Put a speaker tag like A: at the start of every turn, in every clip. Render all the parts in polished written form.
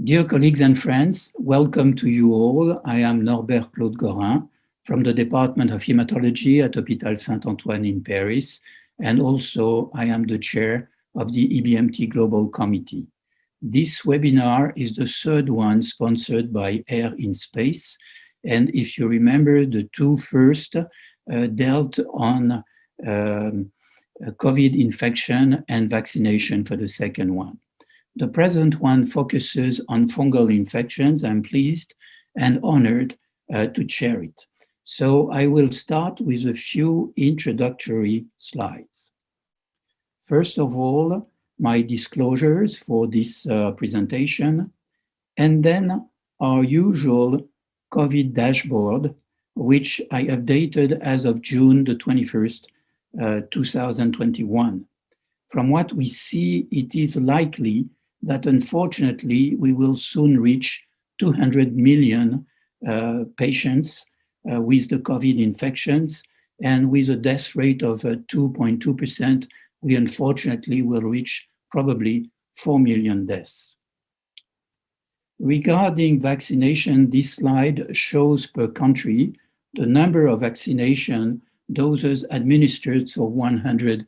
A: Dear colleagues and friends, welcome to you all. I am Norbert Claude Gorin from the Department of Hematology at Hôpital Saint-Antoine in Paris, and also I am the chair of the EBMT Global Committee. This webinar is the third one sponsored by Air in Space, and if you remember, the two first dealt on COVID infection and vaccination for the second one. The present one focuses on fungal infections. I'm pleased and honored to chair it. So I will start with a few introductory slides. First of all, my disclosures for this presentation, and then our usual COVID dashboard, which I updated as of June the 21st, 2021. From what we see, it is likely that unfortunately we will soon reach 200 million patients with the COVID infections, and with a death rate of 2.2%, we unfortunately will reach probably 4 million deaths. Regarding vaccination, this slide shows per country the number of vaccination doses administered for 100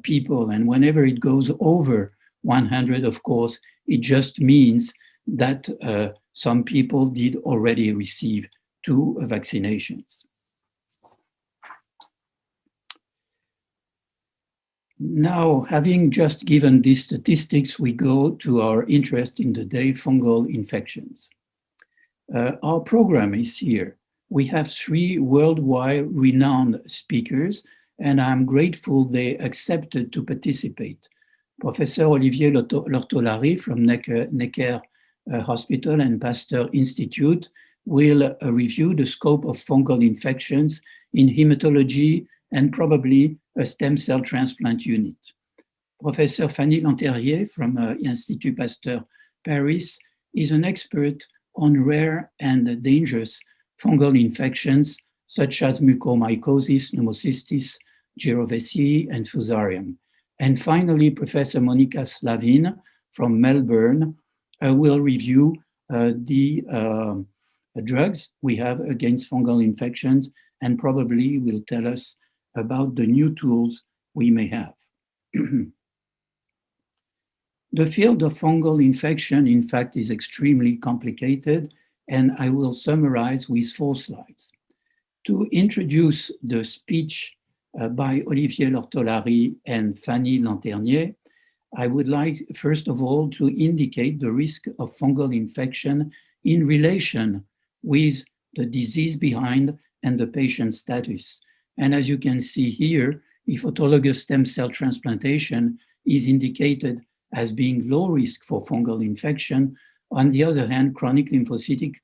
A: people, and whenever it goes over 100, of course, it just means that some people did already receive 2 vaccinations. Now, having just given these statistics, we go to our interest in the day, fungal infections. Our program is here. We have 3 worldwide renowned speakers, and I'm grateful they accepted to participate. Professor Olivier Lortolari from Necker Hospital and Pasteur Institute will review the scope of fungal infections in hematology and probably a stem cell transplant unit. Professor Fanny Lanterrier from Institut Pasteur Paris is an expert on rare and dangerous fungal infections such as mucormycosis, pneumocystis, girovecii, and fusarium. And finally, Professor Monica Slavin from Melbourne will review the drugs we have against fungal infections and probably will tell us about the new tools we may have. The field of fungal infection, in fact, is extremely complicated, and I will summarize with 4 slides. To introduce the speech by Olivier Lortolari and Fanny Lanternier, I would like, first of all, to indicate the risk of fungal infection in relation with the disease behind and the patient status. And as you can see here, if autologous stem cell transplantation is indicated as being low risk for fungal infection, on the other hand, chronic lymphocytic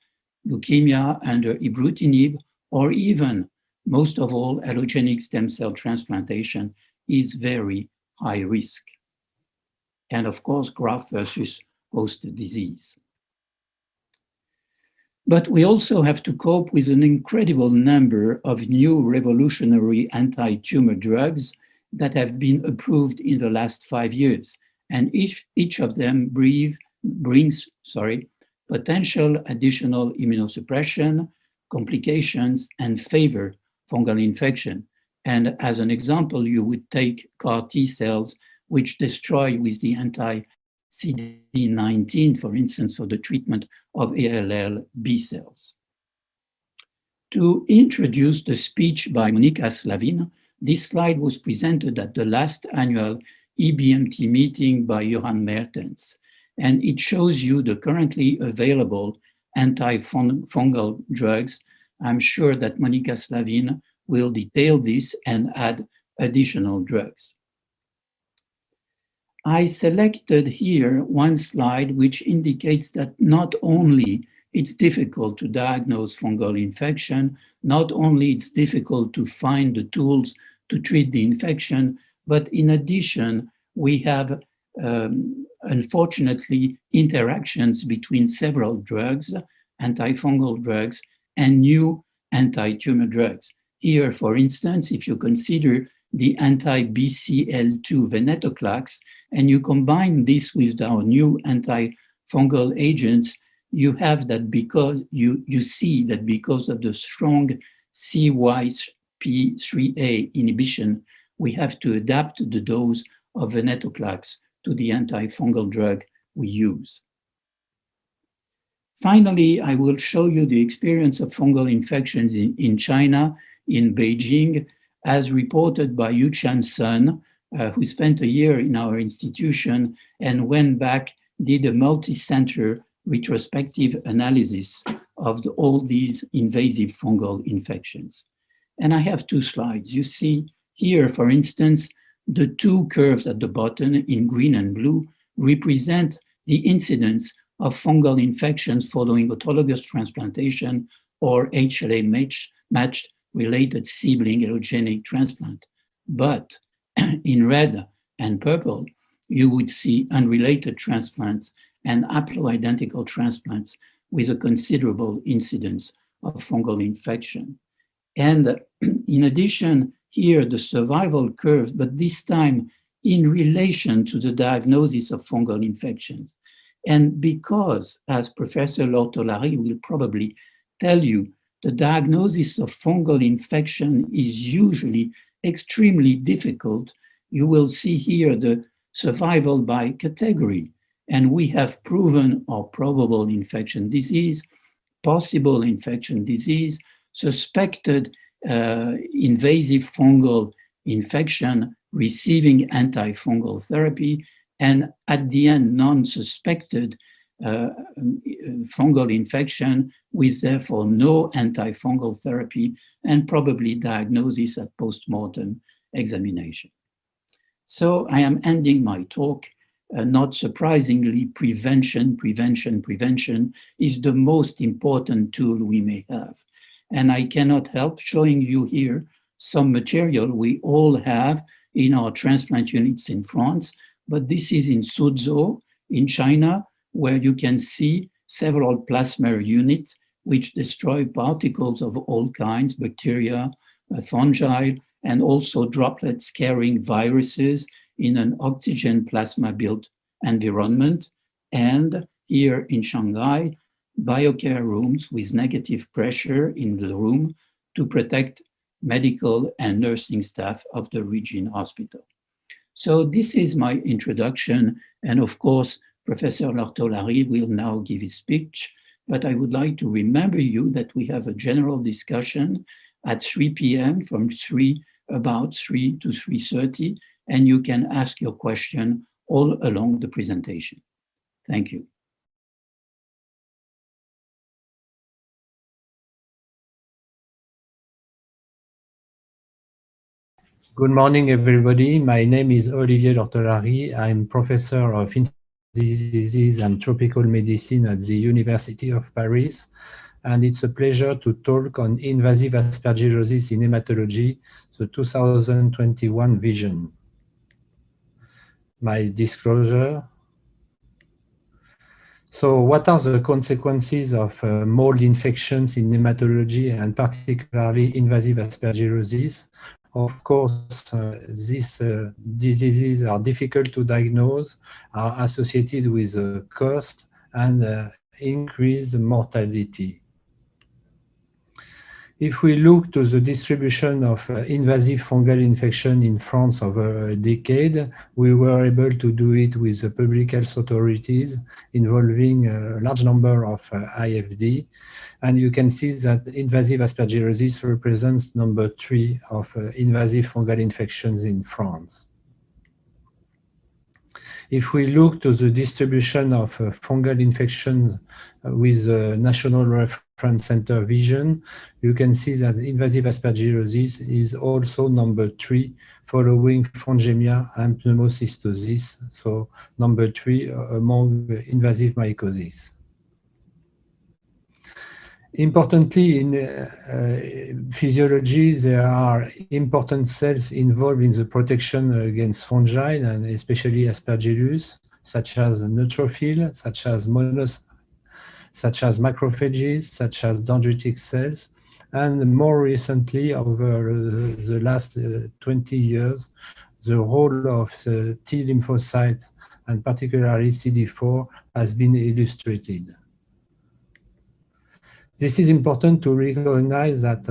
A: leukemia under ibrutinib, or even most of all, allogeneic stem cell transplantation is very high risk. And of course, graft versus host disease. But we also have to cope with an incredible number of new revolutionary anti-tumor drugs that have been approved in the last 5 years. And each of them brings potential additional immunosuppression, complications, and favor fungal infection. And as an example, you would take CAR T cells, which destroy with the anti-CD19, for instance, for the treatment of ALL B cells. To introduce the speech by Monica Slavin, this slide was presented at the last annual EBMT meeting by Johan Mertens, and it shows you the currently available anti-fungal drugs. I'm sure that Monica Slavin will detail this and add additional drugs. I selected here one slide which indicates that not only it's difficult to diagnose fungal infection, not only it's difficult to find the tools to treat the infection, but in addition, we have unfortunately interactions between several drugs, antifungal drugs, and new anti-tumor drugs. Here, for instance, if you consider the anti-BCL2 venetoclax, and you combine this with our new fungal agents, you have that because you see that because of the strong CYP3A inhibition, we have to adapt the dose of venetoclax to the antifungal drug we use. Finally, I will show you the experience of fungal infections in China, in Beijing, as reported by Yuqian Sun, who spent a year in our institution and went back, did a multi-center retrospective analysis of all these invasive fungal infections. And I have two slides. You see here, for instance, the two curves at the bottom in green and blue represent the incidence of fungal infections following autologous transplantation or HLA-matched related sibling allogenic transplant. But in red and purple, you would see unrelated transplants and haploidentical transplants with a considerable incidence of fungal infection. And in addition, here the survival curve, but this time in relation to the diagnosis of fungal infections. And because, as Professor Lortolari will probably tell you, the diagnosis of fungal infection is usually extremely difficult, you will see here the survival by category. And we have proven or probable infection disease, possible infection disease, suspected invasive fungal infection receiving antifungal therapy, and at the end, non-suspected fungal infection with therefore no antifungal therapy and probably diagnosis at post-mortem examination. So I am ending my talk. Not surprisingly, prevention is the most important tool we may have. And I cannot help showing you here some material we all have in our transplant units in France, but this is in Suzhou in China, where you can see several plasma units which destroy particles of all kinds, bacteria, fungi, and also droplets carrying viruses in an oxygen plasma-built environment. And here in Shanghai, biocare rooms with negative pressure in the room to protect medical and nursing staff of the Regine Hospital. So this is my introduction. And of course, Professor Lortolari will now give his speech, but I would like to remember you that we have a general discussion at 3 p.m. from about 3 to 3:30, and you can ask your question all along the presentation. Thank you.
B: Good morning, everybody. My name is Olivier Lortolari. I'm professor of diseases and tropical medicine at the University of Paris. And it's a pleasure to talk on invasive aspergillosis in hematology, the 2021 vision. My disclosure. So what are the consequences of mold infections in hematology and particularly invasive aspergillosis? Of course, these diseases are difficult to diagnose, are associated with cost and increased mortality. If we look to the distribution of invasive fungal infection in France over a decade, we were able to do it with the public health authorities involving a large number of IFD. And you can see that invasive aspergillosis represents number 3 of invasive fungal infections in France. If we look to the distribution of fungal infection with the National Reference Center vision, you can see that invasive aspergillosis is also number 3 following fungemia and pneumocystosis, so number 3 among invasive mycosis. Importantly, in physiology, there are important cells involved in the protection against fungi, and especially aspergillus, such as neutrophil, such as macrophages, such as dendritic cells, and more recently, over the last 20 years, the role of T lymphocytes and particularly CD4, has been illustrated. This is important to recognize that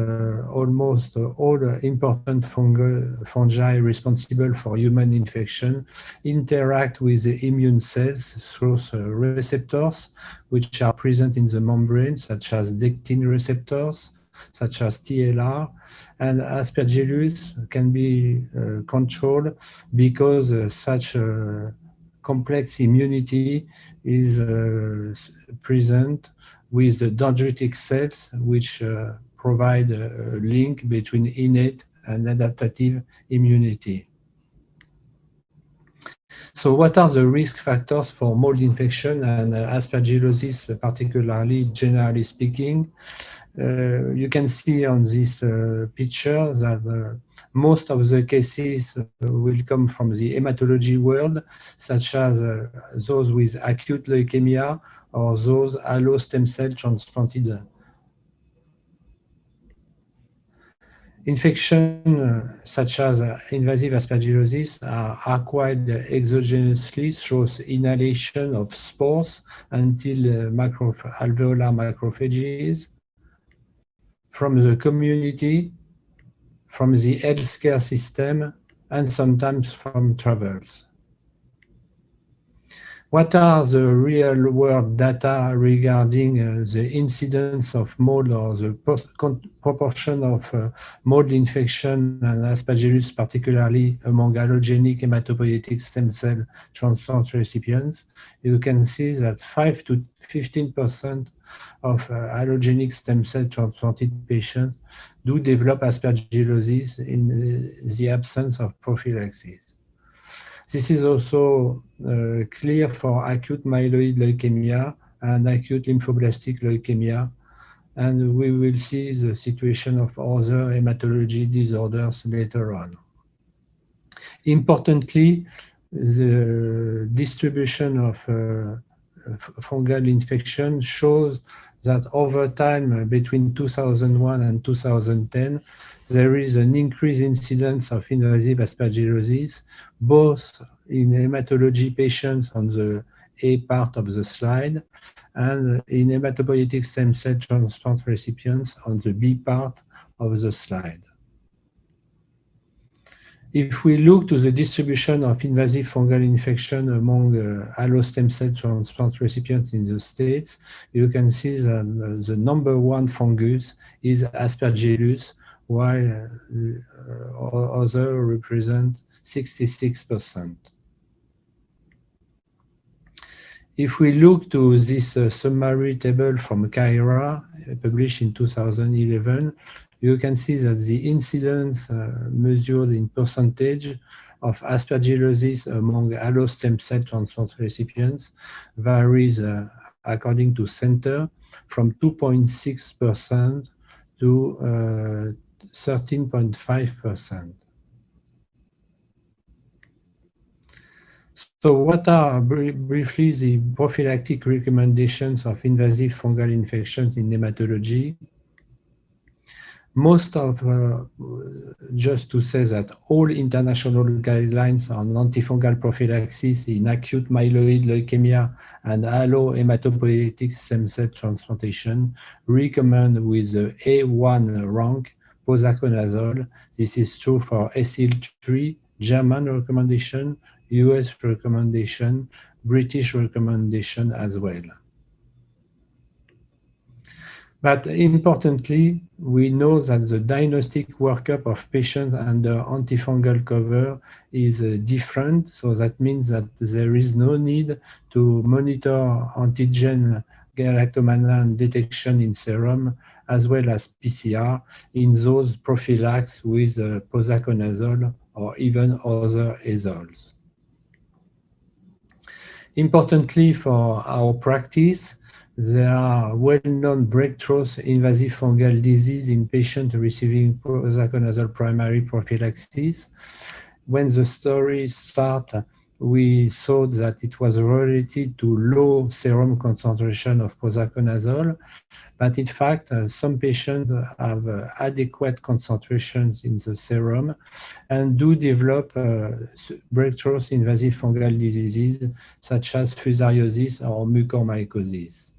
B: almost all important fungi responsible for human infection interact with the immune cells through receptors which are present in the membrane, such as dectin receptors, such as TLR, and Aspergillus can be controlled because such complex immunity is present with the dendritic cells, which provide a link between innate and adaptive immunity. So what are the risk factors for mold infection and aspergillosis, particularly, generally speaking? You can see on this picture that most of the cases will come from the hematology world, such as those with acute leukemia or those allo stem cell transplanted. Infection such as invasive aspergillosis are acquired exogenously through inhalation of spores until alveolar macrophages from the community, from the healthcare system, and sometimes from travels. What are the real-world data regarding the incidence of mold or the proportion of mold infection and aspergillus, particularly among allogenic hematopoietic stem cell transplant recipients? You can see that 5 to 15% of allogenic stem cell transplanted patients do develop aspergillosis in the absence of prophylaxis. This is also clear for acute myeloid leukemia and acute lymphoblastic leukemia, and we will see the situation of other hematology disorders later on. Importantly, the distribution of fungal infection shows that over time, between 2001 and 2010, there is an increased incidence of invasive aspergillosis, both in hematology patients on the A part of the slide and in hematopoietic stem cell transplant recipients on the B part of the slide. If we look to the distribution of invasive fungal infection among allo stem cell transplant recipients in the States, you can see that the number one fungus is Aspergillus, while others represent 66%. If we look to this summary table from Caira, published in 2011, you can see that the incidence measured in percentage of aspergillosis among allo stem cell transplant recipients varies according to center from 2.6% to 13.5%. So what are briefly the prophylactic recommendations of invasive fungal infections in hematology? Most of, just to say that all international guidelines on antifungal prophylaxis in acute myeloid leukemia and allo hematopoietic stem cell transplantation recommend with the A1 rank posaconazole. This is true for ACIL3, German recommendation, US recommendation, British recommendation as well. But importantly, we know that the diagnostic workup of patients under antifungal cover is different. So that means that there is no need to monitor antigen galactomannan detection in serum as well as PCR in those prophylaxed with posaconazole or even other azoles. Importantly for our practice, there are well-known breakthroughs invasive fungal disease in patients receiving posaconazole primary prophylaxis. When the story starts we thought that it was related to low serum concentration of posaconazole, but in fact, some patients have adequate concentrations in the serum and do develop breakthrough invasive fungal diseases such as fusariosis or mucormycosis.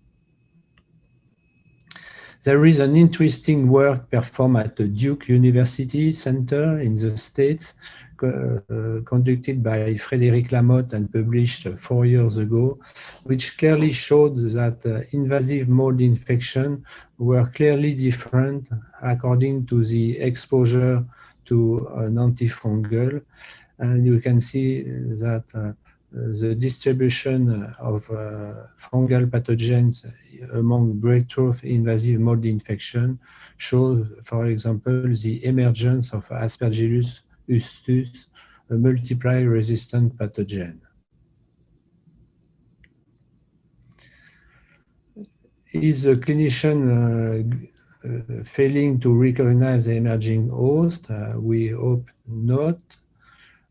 B: There is an interesting work performed at the Duke University Center in the States, conducted by Frédéric Lamotte and published 4 years ago, which clearly showed that invasive mold infection were clearly different according to the exposure to an antifungal. And you can see that the distribution of fungal pathogens among breakthrough invasive mold infection shows, for example, the emergence of Aspergillus ustus, a multiply resistant pathogen. Is the clinician failing to recognize the emerging host? We hope not.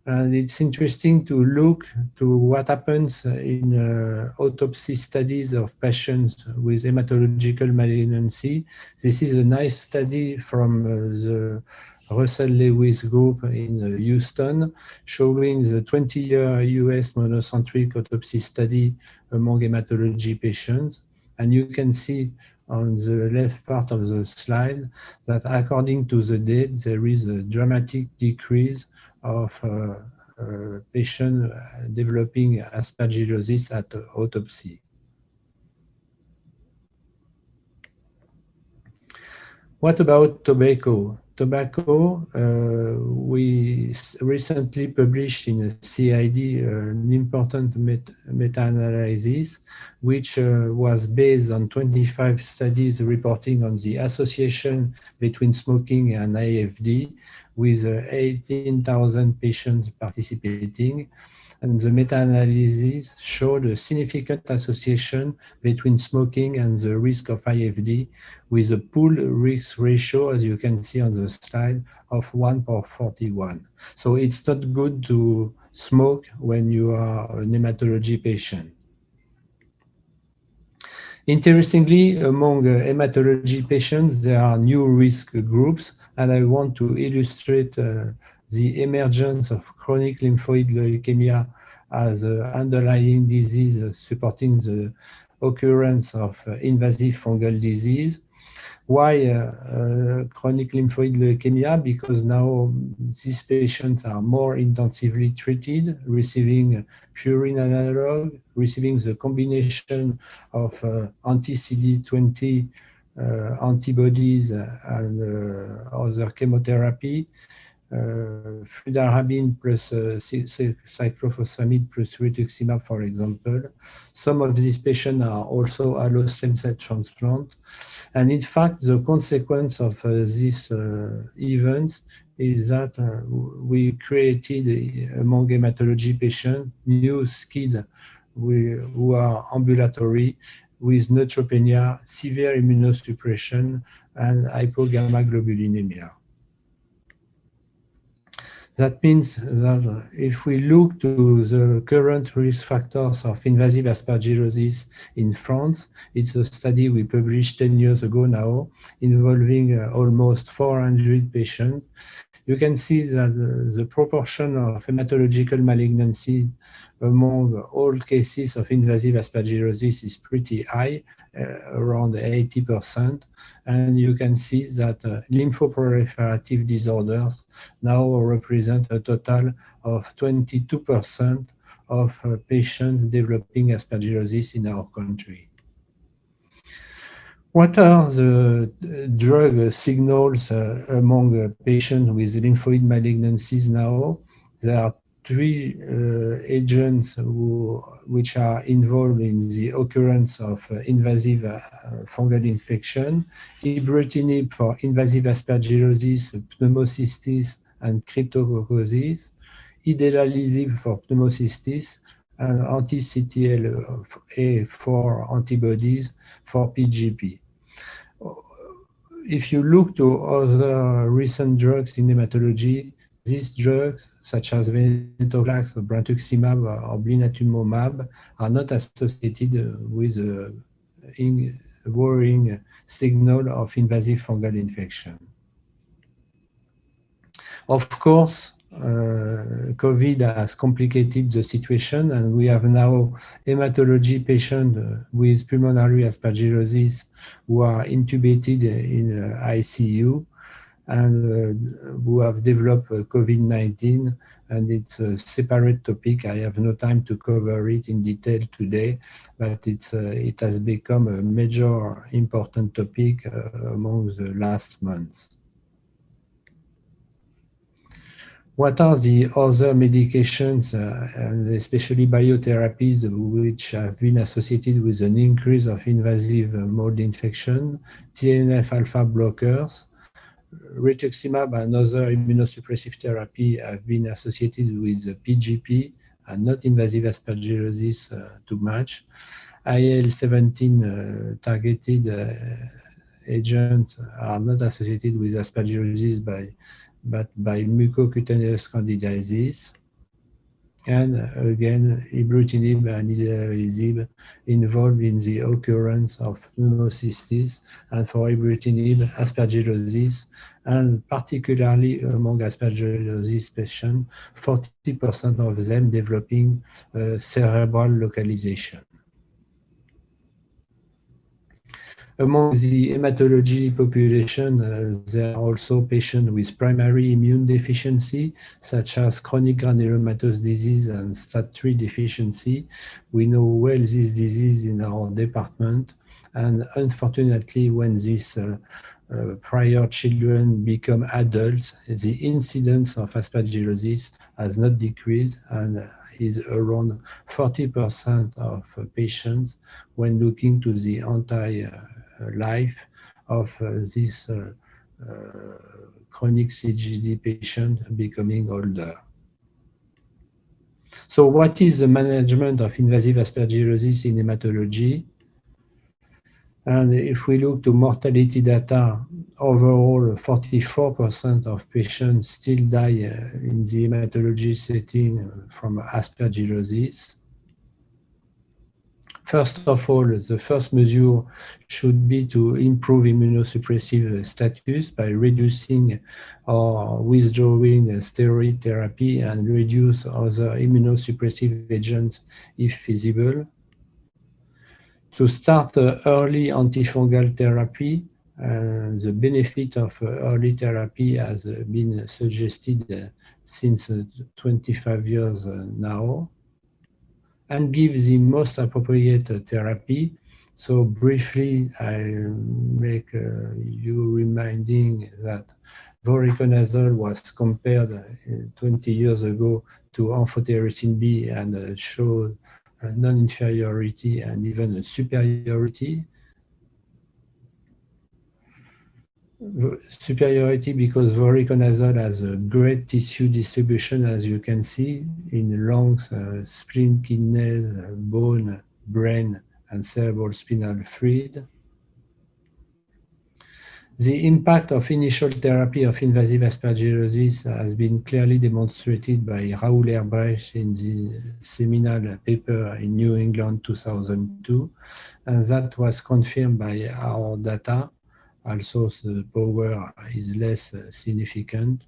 B: And it's interesting to look to what happens in autopsy studies of patients with hematological malignancy. This is a nice study from the Russell Lewis group in Houston, showing the 20-year US monocentric autopsy study among hematology patients. And you can see on the left part of the slide that according to the date, there is a dramatic decrease of patients developing aspergillosis at autopsy. What about tobacco? Tobacco, we recently published in a CID an important meta-analysis, which was based on 25 studies reporting on the association between smoking and IFD, with 18,000 patients participating. And the meta-analysis showed a significant association between smoking and the risk of IFD, with a pool risk ratio, as you can see on the slide, of 1/41. So it's not good to smoke when you are an hematology patient. Interestingly, among hematology patients, there are new risk groups, and I want to illustrate the emergence of chronic lymphoid leukemia as an underlying disease supporting the occurrence of invasive fungal disease. Why chronic lymphoid leukemia? Because now these patients are more intensively treated, receiving purine analog, receiving the combination of anti-CD20 antibodies and other chemotherapy, fludarabine plus cyclophosphamide plus rituximab, for example. Some of these patients are also allo stem cell transplant. And in fact, the consequence of this event is that we created among hematology patients new SCID who are ambulatory with neutropenia, severe immunosuppression, and hypogammaglobulinemia. That means that if we look to the current risk factors of invasive aspergillosis in France, it's a study we published 10 years ago now, involving almost 400 patients. You can see that the proportion of hematological malignancy among all cases of invasive aspergillosis is pretty high, around 80%. And you can see that lymphoproliferative disorders now represent a total of 22% of patients developing aspergillosis in our country. What are the drug signals among patients with lymphoid malignancies now? There are 3 agents which are involved in the occurrence of invasive fungal infection: ibrutinib for invasive aspergillosis, pneumocystis, and cryptococcosis, idelalisib for pneumocystis, and anti-CTLA-4 antibodies for PGP. If you look to other recent drugs in hematology, these drugs, such as venetoclax or brentuximab or blinatumomab, are not associated with a worrying signal of invasive fungal infection. Of course, COVID has complicated the situation, and we have now hematology patients with pulmonary aspergillosis who are intubated in ICU and who have developed COVID-19, and it's a separate topic. I have no time to cover it in detail today, but it has become a major important topic among the last months. What are the other medications, and especially biotherapies, which have been associated with an increase of invasive mold infection? TNF-alpha blockers, rituximab and other immunosuppressive therapy have been associated with PGP and not invasive aspergillosis too much. IL-17 targeted agents are not associated with aspergillosis but by mucocutaneous candidiasis. And again, ibrutinib and idelalisib involved in the occurrence of pneumocystis, and for ibrutinib, aspergillosis, and particularly among aspergillosis patients, 40% of them developing cerebral localization. Among the hematology population, there are also patients with primary immune deficiency, such as chronic granulomatous disease and STAT3 deficiency. We know well this disease in our department, and unfortunately, when these prior children become adults, the incidence of aspergillosis has not decreased and is around 40% of patients when looking to the entire life of this chronic CGD patient becoming older. So what is the management of invasive aspergillosis in hematology? And if we look to mortality data, overall 44% of patients still die in the hematology setting from aspergillosis. First of all, the first measure should be to improve immunosuppressive status by reducing or withdrawing steroid therapy and reduce other immunosuppressive agents if feasible. To start early antifungal therapy, the benefit of early therapy has been suggested since 25 years now, and give the most appropriate therapy. So briefly, I make you reminding that voriconazole was compared 20 years ago to amphotericin B and showed non-inferiority and even a superiority. Superiority because voriconazole has a great tissue distribution, as you can see, in lungs, spleen, kidneys, bone, brain, and cerebral spinal fluid. The impact of initial therapy of invasive aspergillosis has been clearly demonstrated by Raoul Herbrecht in the seminal paper in New England 2002, and that was confirmed by our data. Also, the power is less significant,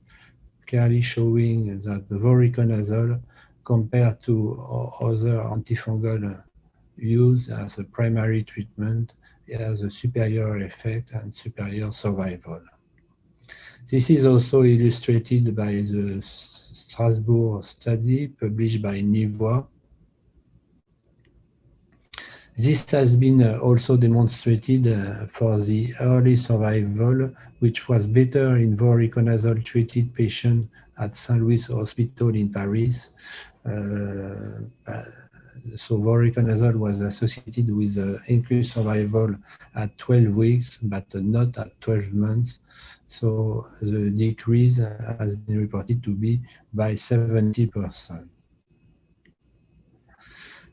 B: clearly showing that the voriconazole compared to other antifungal use as a primary treatment has a superior effect and superior survival. This is also illustrated by the Strasbourg study published by Nivois. This has been also demonstrated for the early survival, which was better in voriconazole-treated patients at Saint-Louis Hospital in Paris. So voriconazole was associated with increased survival at 12 weeks, but not at 12 months. So the decrease has been reported to be by 70%.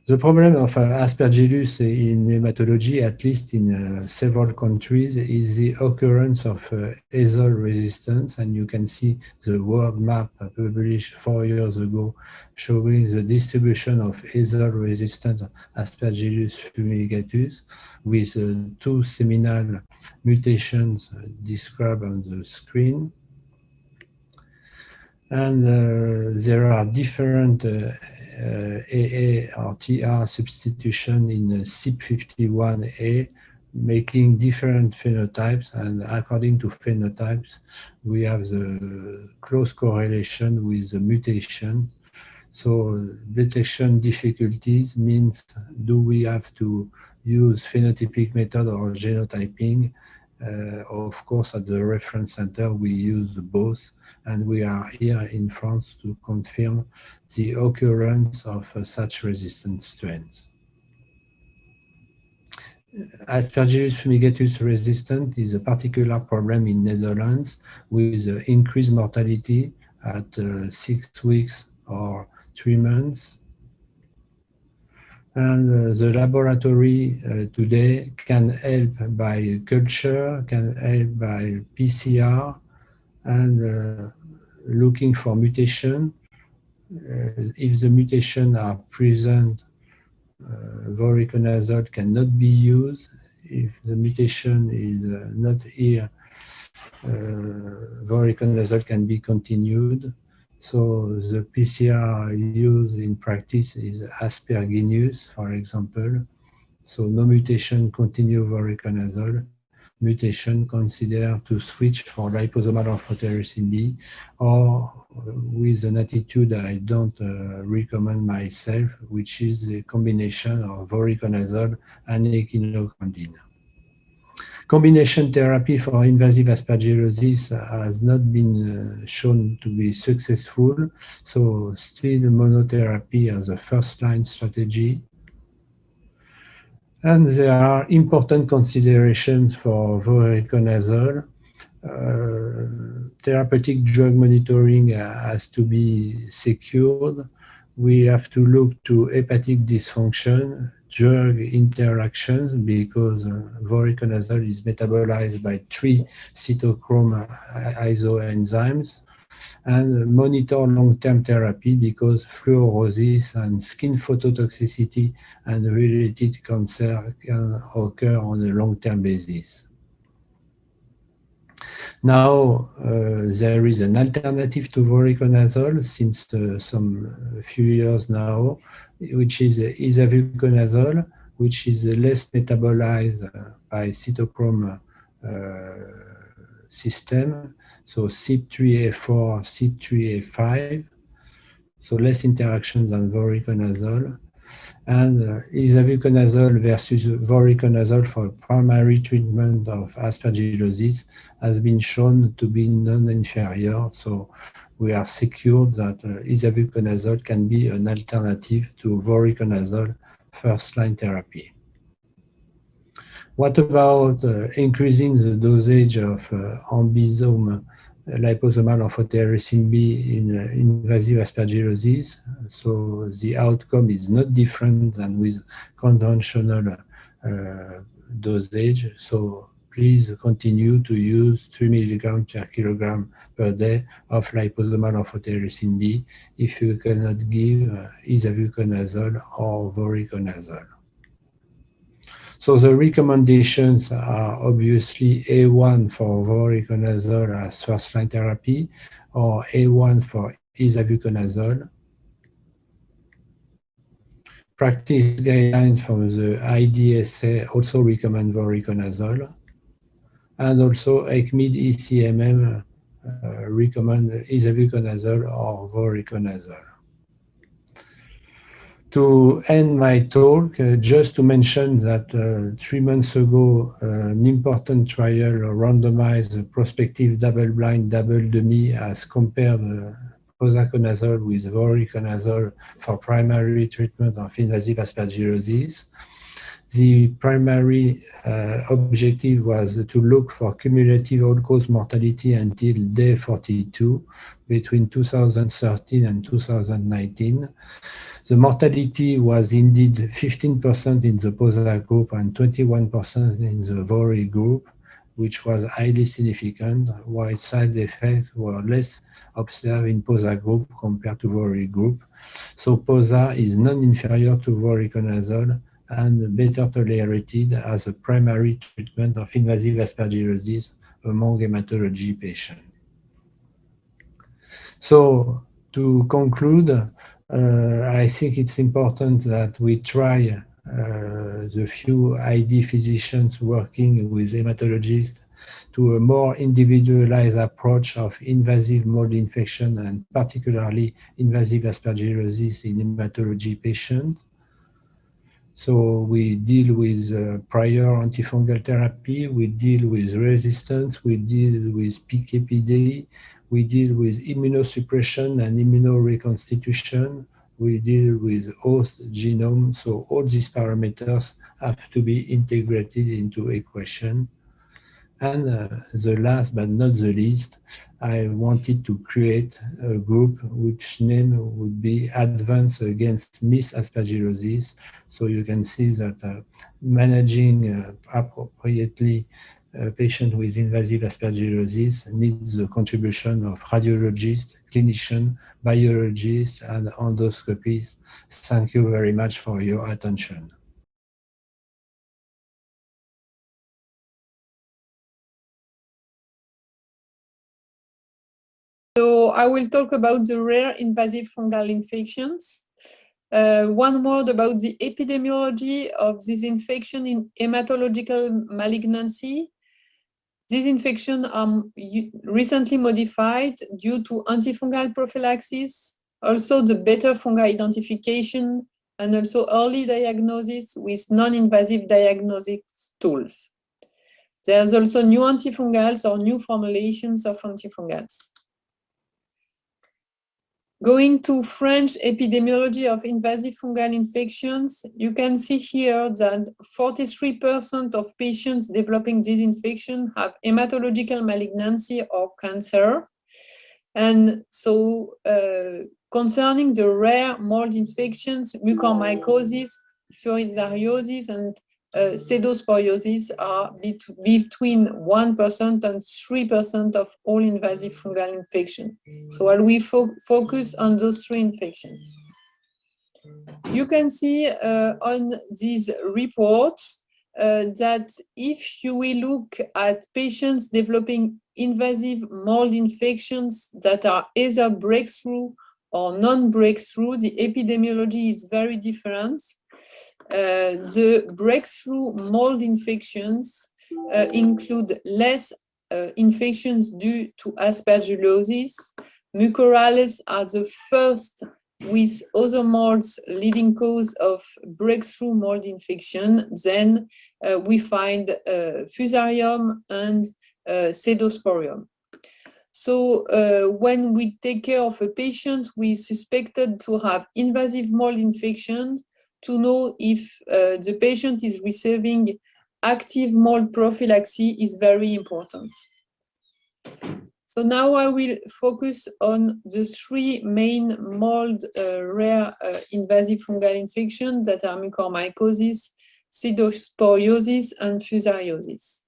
B: The problem of Aspergillus in hematology, at least in several countries, is the occurrence of azole resistance. And you can see the world map published 4 years ago showing the distribution of azole-resistant Aspergillus fumigatus with 2 seminal mutations described on the screen. And there are different AA or TR substitution in CYP51A, making different phenotypes. And according to phenotypes, we have the close correlation with the mutation. So detection difficulties means, do we have to use phenotypic method or genotyping? Of course, at the reference center, we use both, and we are here in France to confirm the occurrence of such resistant strains. Aspergillus fumigatus resistant is a particular problem in Netherlands with increased mortality at 6 weeks or 3 months. And the laboratory today can help by culture, can help by PCR, and looking for mutation. If the mutation are present, voriconazole cannot be used. If the mutation is not here, voriconazole can be continued. So the PCR used in practice is aspergillus, for example. So no mutation, continue voriconazole. Mutation, consider to switch for liposomal amphotericin B, or with an attitude I don't recommend myself, which is the combination of voriconazole and echinocandin. Combination therapy for invasive aspergillosis has not been shown to be successful, so still monotherapy as a first-line strategy. And there are important considerations for voriconazole. Therapeutic drug monitoring has to be secured. We have to look to hepatic dysfunction, drug interactions, because voriconazole is metabolized by 3 cytochrome isoenzymes, and monitor long-term therapy because fluorosis and skin phototoxicity and related cancer can occur on a long-term basis. Now, there is an alternative to voriconazole since some few years now, which is isavuconazole, which is less metabolized by cytochrome system, so CYP3A4, CYP3A5, so less interactions than voriconazole. And isavuconazole versus voriconazole for primary treatment of aspergillosis has been shown to be non-inferior. So we are secured that isavuconazole can be an alternative to voriconazole first-line therapy. What about increasing the dosage of ambisome liposomal amphotericin B in invasive aspergillosis? So the outcome is not different than with conventional dosage. So please continue to use 3 milligrams per kilogram per day of liposomal amphotericin B if you cannot give isavuconazole or voriconazole. So the recommendations are obviously A1 for voriconazole as first-line therapy, or A1 for isavuconazole. Practice guidelines from the IDSA also recommend voriconazole. And also ECMID ECMM recommend isavuconazole or voriconazole. To end my talk, just to mention that 3 months ago, an important trial, a randomized prospective double-blind, double-dummy, has compared posaconazole with voriconazole for primary treatment of invasive aspergillosis. The primary objective was to look for cumulative all-cause mortality until day 42 between 2013 and 2019. The mortality was indeed 15% in the POSA group and 21% in the VORI group, which was highly significant, while side effects were less observed in POSA group compared to VORI group. So POSA is non-inferior to voriconazole and better tolerated as a primary treatment of invasive aspergillosis among hematology patients. So to conclude, I think it's important that we try the few ID physicians working with hematologists to a more individualized approach of invasive mold infection and particularly invasive aspergillosis in hematology patients. So we deal with prior antifungal therapy, we deal with resistance, we deal with PKPD, we deal with immunosuppression and immunoreconstitution, we deal with host genome. So all these parameters have to be integrated into equation. And the last but not the least, I wanted to create a group which name would be Advance Against Myth Aspergillosis. So you can see that managing appropriately a patient with invasive aspergillosis needs the contribution of radiologists, clinicians, biologists, and endoscopists. Thank you very much for your attention.
C: So I will talk about the rare invasive fungal infections. One word about the epidemiology of this infection in hematological malignancy. These infections are recently modified due to antifungal prophylaxis, also the better fungal identification, and also early diagnosis with non-invasive diagnostic tools. There's also new antifungals or new formulations of antifungals. Going to French epidemiology of invasive fungal infections, you can see here that 43% of patients developing this infection have hematological malignancy or cancer. And so concerning the rare mold infections, mucormycosis, fusariosis, and pseudosporiosis are between 1% and 3% of all invasive fungal infections. So while we focus on those three infections. You can see on these reports that if you will look at patients developing invasive mold infections that are either breakthrough or non-breakthrough, the epidemiology is very different. The breakthrough mold infections include less infections due to aspergillosis. Mucorales are the first with other molds leading cause of breakthrough mold infection. Then we find Fusarium and Pseudosporium. So when we take care of a patient we suspected to have invasive mold infection, to know if the patient is receiving active mold prophylaxis is very important. So now I will focus on the three main mold rare invasive fungal infections that are mucormycosis, pseudosporiosis, and fusariosis.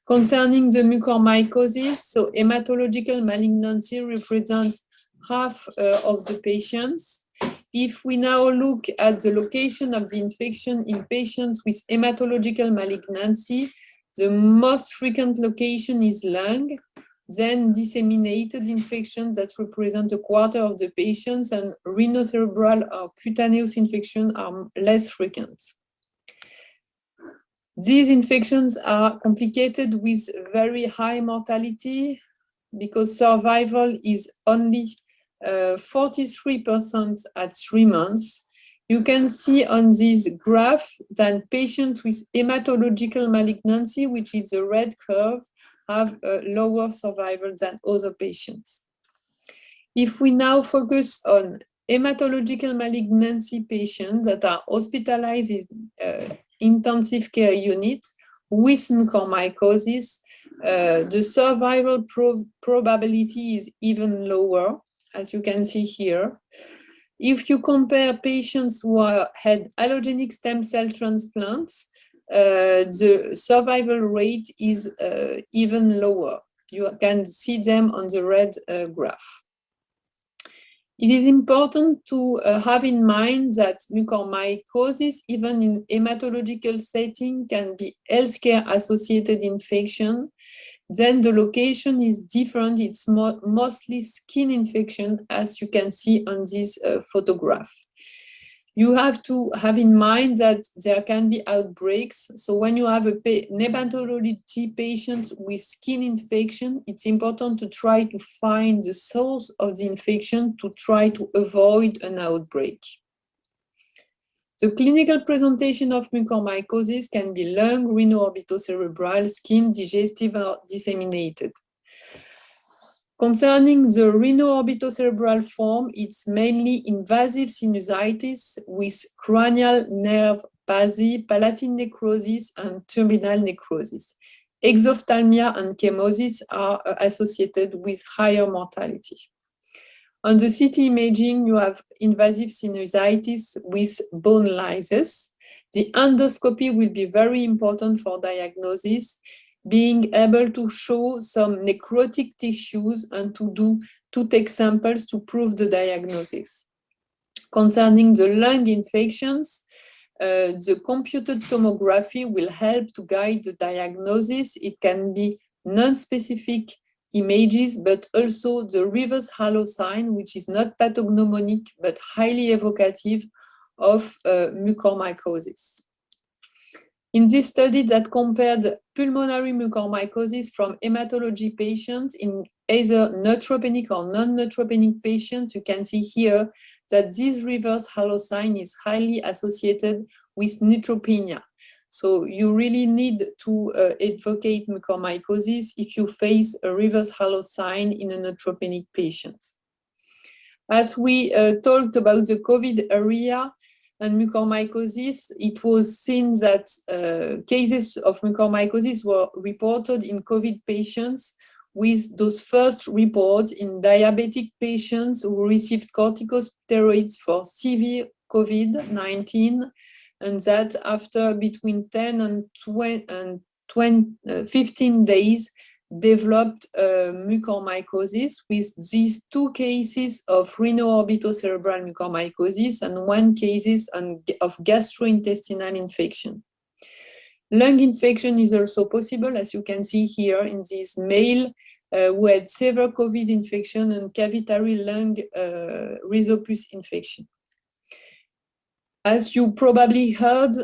C: Concerning the mucormycosis, so hematological malignancy represents half of the patients. If we now look at the location of the infection in patients with hematological malignancy, the most frequent location is lung, then disseminated infections that represent a quarter of the patients, and rhinocerebral or cutaneous infections are less frequent. These infections are complicated with very high mortality because survival is only 43% at 3 months. You can see on this graph that patients with hematological malignancy, which is the red curve, have a lower survival than other patients. If we now focus on hematological malignancy patients that are hospitalized in intensive care units with mucormycosis, the survival probability is even lower, as you can see here. If you compare patients who had allogenic stem cell transplants, the survival rate is even lower. You can see them on the red graph. It is important to have in mind that mucormycosis, even in hematological setting, can be healthcare-associated infection. Then the location is different. It's mostly skin infection, as you can see on this photograph. You have to have in mind that there can be outbreaks. So when you have a hematology patient with skin infection, it's important to try to find the source of the infection to try to avoid an outbreak. The clinical presentation of mucormycosis can be lung, rhino-orbitocerebral, skin, digestive, or disseminated. Concerning the rhino-orbitocerebral form, it's mainly invasive sinusitis with cranial nerve palsy, palatine necrosis, and terminal necrosis. Exophthalmia and chemosis are associated with higher mortality. On the CT imaging, you have invasive sinusitis with bone lysis. The endoscopy will be very important for diagnosis, being able to show some necrotic tissues and to take samples to prove the diagnosis. Concerning the lung infections, the computed tomography will help to guide the diagnosis. It can be non-specific images, but also the reverse halo sign, which is not pathognomonic, but highly evocative of mucormycosis. In this study that compared pulmonary mucormycosis from hematology patients in either neutropenic or non-neutropenic patients, you can see here that this reverse halo sign is highly associated with neutropenia. So you really need to advocate mucormycosis if you face a reverse halo sign in a neutropenic patient. As we talked about the COVID area, and mucormycosis, it was seen that cases of mucormycosis were reported in COVID patients, with those first reports in diabetic patients who received corticosteroids for severe COVID-19, and that after between 10 and 15 days, developed mucormycosis, with these 2 cases of rhino-orbitocerebral mucormycosis and 1 case of gastrointestinal infection. Lung infection is also possible, as you can see here in this male who had severe COVID infection and cavitary lung rhizopus infection. As you probably heard,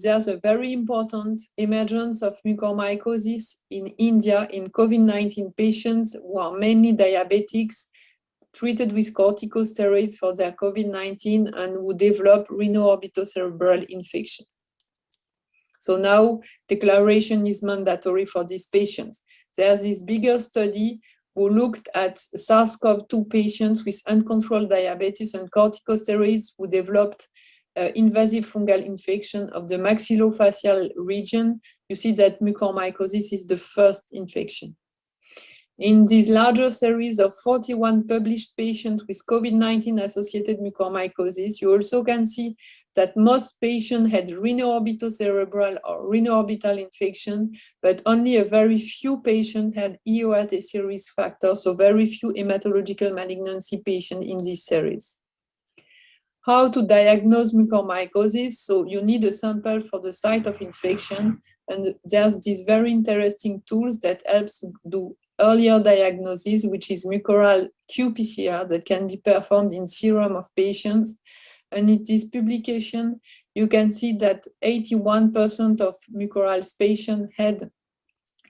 C: there's a very important emergence of mucormycosis in India in COVID-19 patients who are mainly diabetics, treated with corticosteroids for their COVID-19 and who develop rhino-orbitocerebral infection. So now declaration is mandatory for these patients. There's this bigger study who looked at SARS-CoV-2 patients with uncontrolled diabetes and corticosteroids who developed invasive fungal infection of the maxillofacial region. You see that mucormycosis is the first infection. In this larger series of 41 published patients with COVID-19 associated mucormycosis, you also can see that most patients had rhino-orbitocerebral or rhino-orbital infection, but only a very few patients had EORTC risk factor, so very few hematological malignancy patients in this series. How to diagnose mucormycosis? So you need a sample for the site of infection, and there's these very interesting tools that helps do earlier diagnosis, which is mucorale qPCR that can be performed in serum of patients. And in this publication, you can see that 81% of mucorale patients had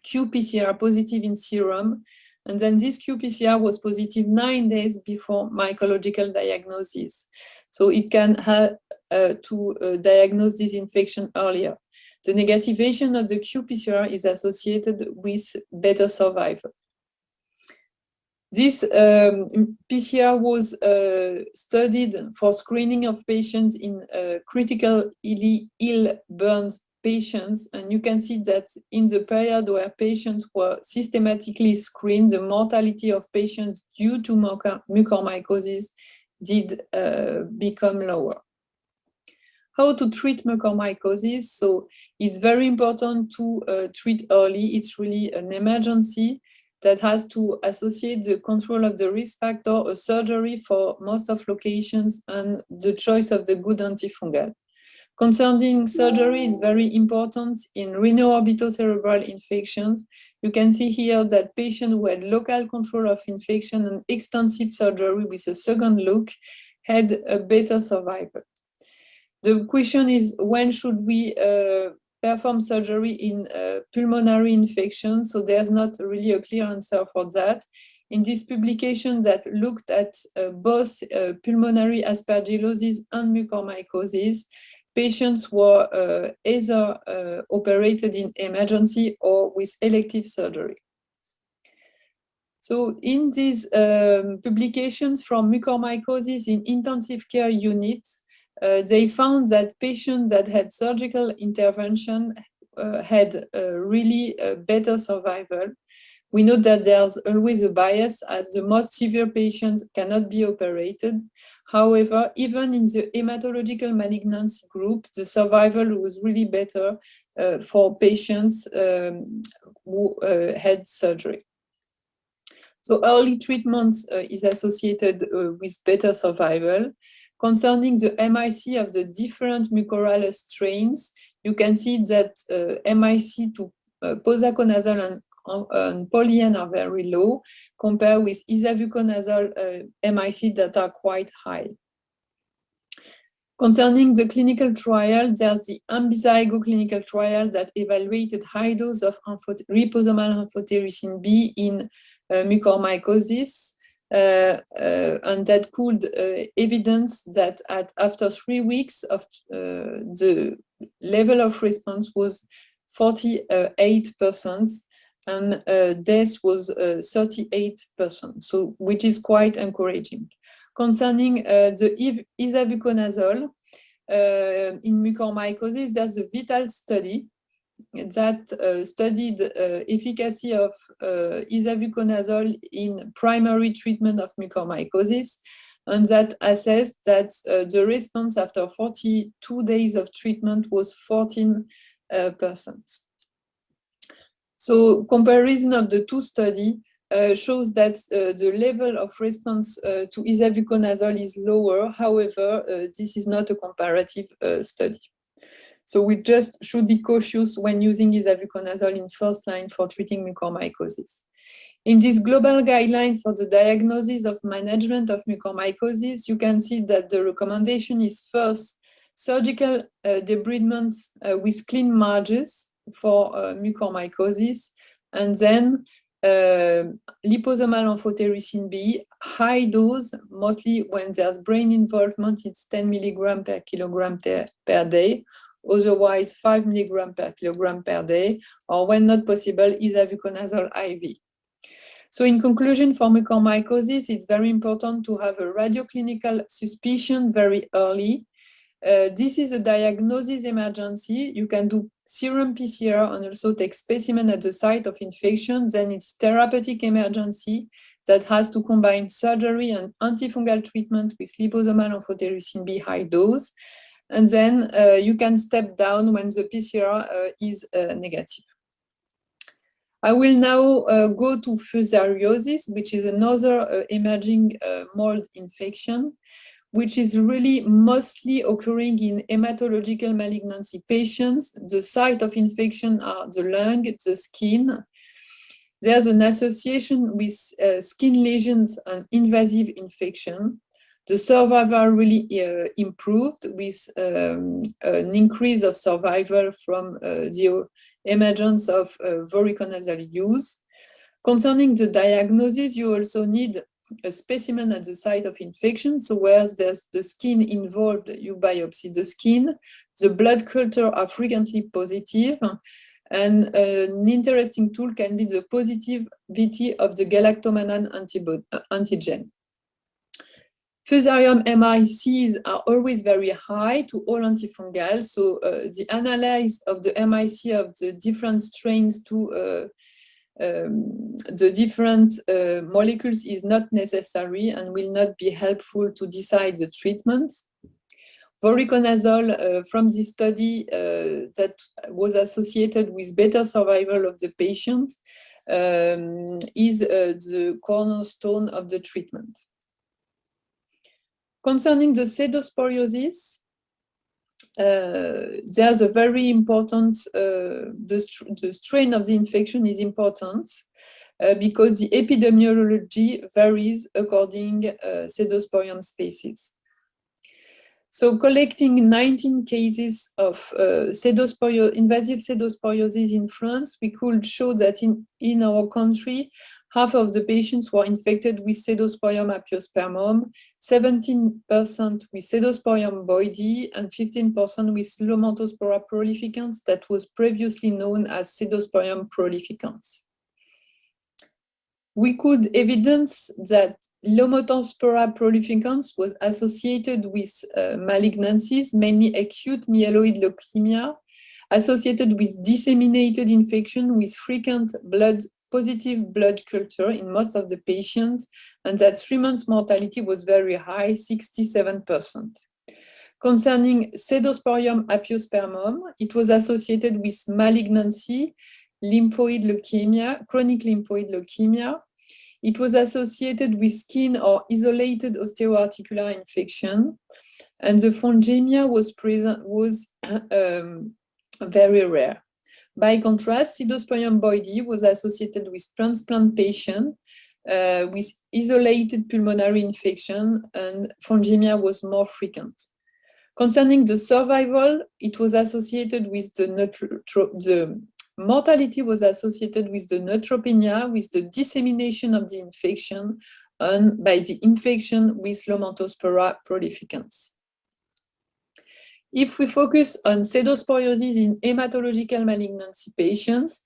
C: qPCR positive in serum. And then this qPCR was positive 9 days before mycological diagnosis. So it can help to diagnose this infection earlier. The negativation of the qPCR is associated with better survival. This PCR was studied for screening of patients in critically ill burns patients, and you can see that in the period where patients were systematically screened, the mortality of patients due to mucormycosis did become lower. How to treat mucormycosis? So it's very important to treat early. It's really an emergency that has to associate the control of the risk factor, a surgery for most of locations, and the choice of the good antifungal. Concerning surgery, it's very important in rhino-orbitocerebral infections. You can see here that patients who had local control of infection and extensive surgery with a second look had a better survival. The question is, when should we perform surgery in pulmonary infection? So there's not really a clear answer for that. In this publication that looked at both pulmonary aspergillosis and mucormycosis, patients were either operated in emergency or with elective surgery. So in these publications from mucormycosis in intensive care units, they found that patients that had surgical intervention had really better survival. We know that there's always a bias as the most severe patients cannot be operated. However, even in the hematological malignancy group, the survival was really better for patients who had surgery. So early treatment is associated with better survival. Concerning the MIC of the different mucorales strains, you can see that MIC to posaconazole and polyN are very low, compared with isavuconazole MIC that are quite high. Concerning the clinical trial, there's the Ambizygo clinical trial that evaluated high dose of liposomal amphotericin B in mucormycosis. And that could evidence that after 3 weeks of the level of response was 48% and death was 38%, so which is quite encouraging. Concerning the isavuconazole in mucormycosis, there's a VITAL study that studied efficacy of isavuconazole in primary treatment of mucormycosis, and that assessed that the response after 42 days of treatment was 14%. So comparison of the two studies shows that the level of response to isavuconazole is lower. However, this is not a comparative study. So we just should be cautious when using isavuconazole in first line for treating mucormycosis. In these global guidelines for the diagnosis of management of mucormycosis, you can see that the recommendation is first surgical debridement with clean margins for mucormycosis, and then liposomal amphotericin B, high dose, mostly when there's brain involvement, it's 10 milligram per kilogram per day. Otherwise 5 milligram per kilogram per day, or when not possible, isavuconazole IV. So in conclusion, for mucormycosis, it's very important to have a radioclinical suspicion very early. This is a diagnosis emergency. You can do serum PCR and also take specimen at the site of infection. Then it's therapeutic emergency that has to combine surgery and antifungal treatment with liposomal amphotericin B high dose. And then you can step down when the PCR is negative. I will now go to fusariosis, which is another emerging mold infection, which is really mostly occurring in hematological malignancy patients. The site of infection are the lung, the skin. There's an association with skin lesions and invasive infection. The survival really improved with an increase of survival from the emergence of voriconazole use. Concerning the diagnosis, you also need a specimen at the site of infection. So where there's the skin involved, you biopsy the skin. The blood culture are frequently positive. And an interesting tool can be the positivity of the galactomannan antigen. Fusarium MICs are always very high to all antifungals. So the analysis of the MIC of the different strains to the different molecules is not necessary and will not be helpful to decide the treatment. Voriconazole from this study that was associated with better survival of the patient is the cornerstone of the treatment. Concerning the pseudosporiosis, there's a very important, the strain of the infection is important because the epidemiology varies according pseudosporium species. So collecting 19 cases of invasive pseudosporiosis in France, we could show that in our country, half of the patients were infected with Pseudosporium apiospermum, 17% with Pseudosporium boydii, and 15% with Lomantospora prolificans that was previously known as Pseudosporium prolificans. We could evidence that Lomantospora prolificans was associated with malignancies, mainly acute myeloid leukemia, associated with disseminated infection with frequent positive blood culture in most of the patients, and that 3 months mortality was very high, 67%. Concerning Pseudosporium apiospermum, it was associated with malignancy, lymphoid leukemia, chronic lymphoid leukemia. It was associated with skin or isolated osteoarticular infection, and the fungemia was very rare. By contrast, Pseudosporium boydii was associated with transplantation, with isolated pulmonary infection, and fungemia was more frequent. Concerning the survival, it was associated with the mortality was associated with the neutropenia, with the dissemination of the infection, and by the infection with Lomantospora prolificans. If we focus on pseudosporiosis in hematological malignancy patients,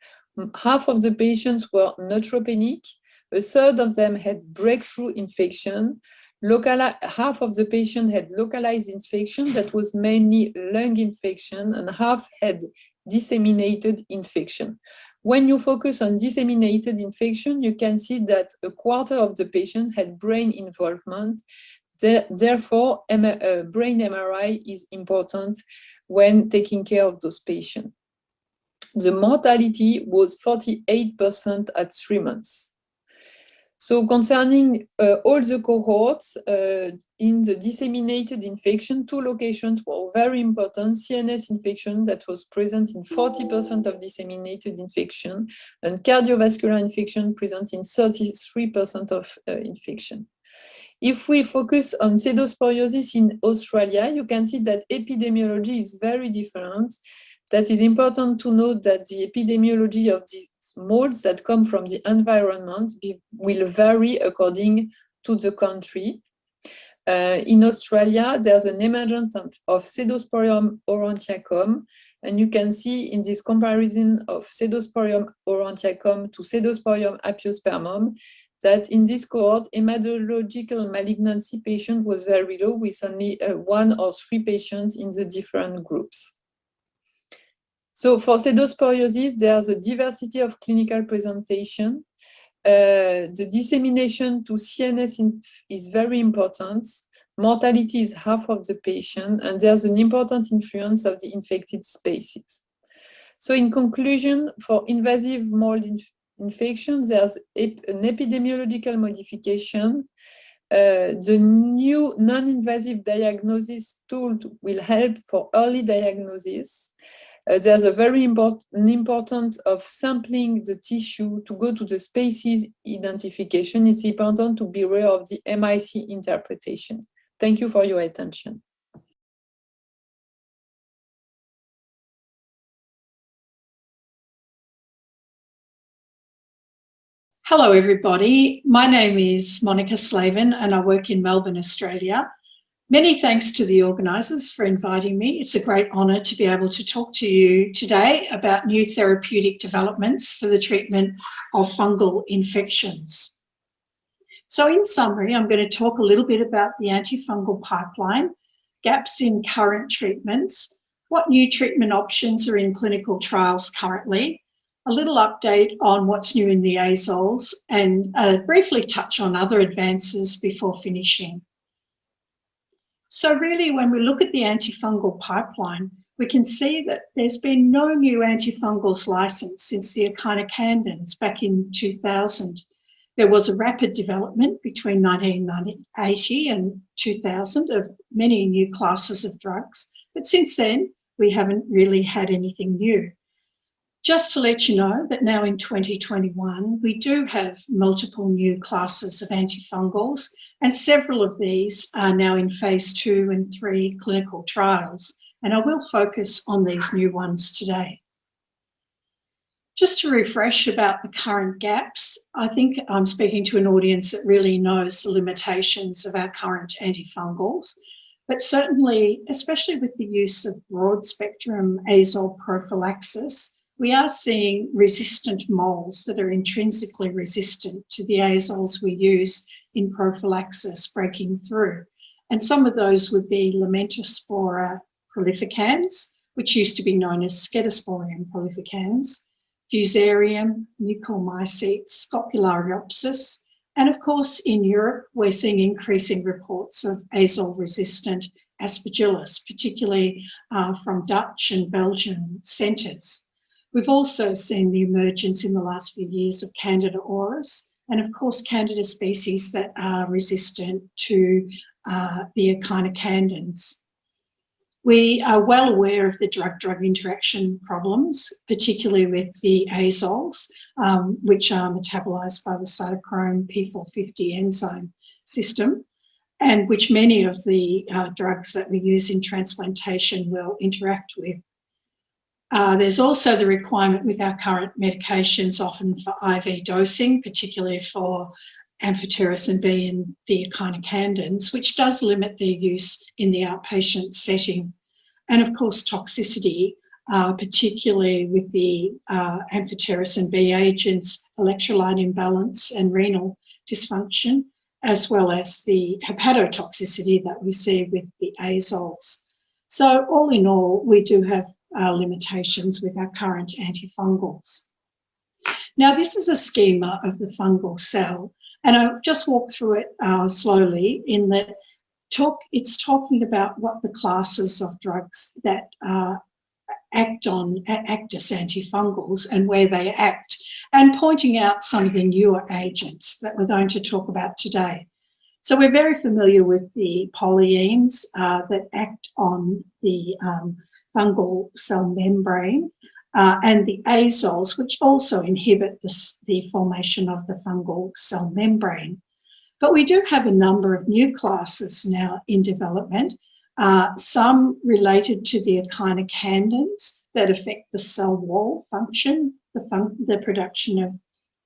C: half of the patients were neutropenic, a third of them had breakthrough infection, half of the patients had localized infection that was mainly lung infection, and half had disseminated infection. When you focus on disseminated infection, you can see that a quarter of the patients had brain involvement. Therefore, brain MRI is important when taking care of those patients. The mortality was 48% at 3 months. So concerning all the cohorts in the disseminated infection, 2 locations were very important. CNS infection that was present in 40% of disseminated infection, and cardiovascular infection present in 33% of infection. If we focus on pseudosporiosis in Australia, you can see that epidemiology is very different. That is important to note that the epidemiology of these molds that come from the environment will vary according to the country. In Australia, there's an emergence of Pseudosporium aurantiacum, and you can see in this comparison of Pseudosporium aurantiacum to Pseudosporium apiospermum that in this cohort, hematological malignancy patient was very low, with only 1 or 3 patients in the different groups. So for pseudosporiosis, there's a diversity of clinical presentation. The dissemination to CNS is very important. Mortality is half of the patient, and there's an important influence of the infected spaces. So in conclusion, for invasive mold infection, there's an epidemiological modification. The new non-invasive diagnosis tool will help for early diagnosis. There's a very important of sampling the tissue to go to the species identification. It's important to be aware of the MIC interpretation. Thank you for your attention.
D: Hello, everybody. My name is Monica Slavin, and I work in Melbourne, Australia. Many thanks to the organisers for inviting me. It's a great honour to be able to talk to you today about new therapeutic developments for the treatment of fungal infections. So in summary, I'm going to talk a little bit about the antifungal pipeline, gaps in current treatments, what new treatment options are in clinical trials currently, a little update on what's new in the azoles, and briefly touch on other advances before finishing. So really, when we look at the antifungal pipeline, we can see that there's been no new antifungals licensed since the echinocandins back in 2000. There was a rapid development between 1980 and 2000 of many new classes of drugs, but since then, we haven't really had anything new. Just to let you know that now in 2021, we do have multiple new classes of antifungals, and several of these are now in phase 2 and 3 clinical trials, and I will focus on these new ones today. Just to refresh about the current gaps, I think I'm speaking to an audience that really knows the limitations of our current antifungals, but certainly, especially with the use of broad-spectrum azole prophylaxis, we are seeing resistant moles that are intrinsically resistant to the azoles we use in prophylaxis breaking through. And some of those would be Lamentaspora prolificans, which used to be known as Scedosporium prolificans, Fusarium, Mucormycetes, Scopulariopsis, and of course in Europe we're seeing increasing reports of azole-resistant Aspergillus, particularly from Dutch and Belgian centres. We've also seen the emergence in the last few years of Candida auris, and of course Candida species that are resistant to the echinocandins. We are well aware of the drug-drug interaction problems, particularly with the azoles, which are metabolised by the cytochrome P450 enzyme system, and which many of the drugs that we use in transplantation will interact with. There's also the requirement with our current medications, often for IV dosing, particularly for amphotericin B and the echinocandins, which does limit their use in the outpatient setting. And of course, toxicity, particularly with the amphotericin B agents, electrolyte imbalance and renal dysfunction, as well as the hepatotoxicity that we see with the azoles. So all in all, we do have limitations with our current antifungals. Now, this is a schema of the fungal cell, and I'll just walk through it slowly in that it's talking about what the classes of drugs that act as antifungals and where they act, and pointing out some of the newer agents that we're going to talk about today. So we're very familiar with the polyenes that act on the fungal cell membrane, and the azoles, which also inhibit the formation of the fungal cell membrane. But we do have a number of new classes now in development, some related to the echinocandins that affect the cell wall function, the production of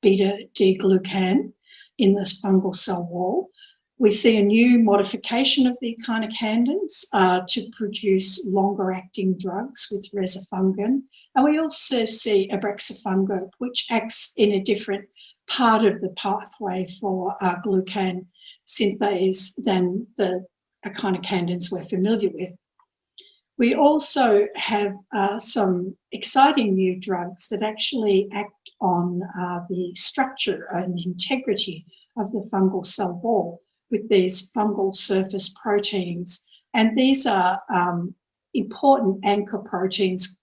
D: beta-D-glucan in the fungal cell wall. We see a new modification of the echinocandins to produce longer-acting drugs with resifungin. And we also see abrexafungerp, which acts in a different part of the pathway for glucan synthase than the echinocandins we're familiar with. We also have some exciting new drugs that actually act on the structure and integrity of the fungal cell wall with these fungal surface proteins. And these are important anchor proteins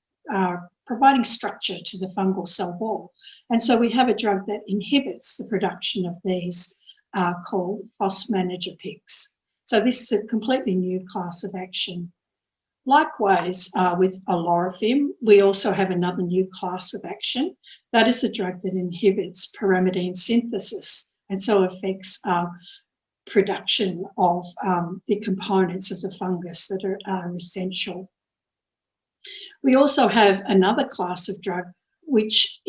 D: providing structure to the fungal cell wall. And so we have a drug that inhibits the production of these called phosphomanogepix. So this is a completely new class of action. Likewise, with olorifim, we also have another new class of action. That is a drug that inhibits pyrimidine synthesis and so affects production of the components of the fungus that are essential. We also have another class of drug which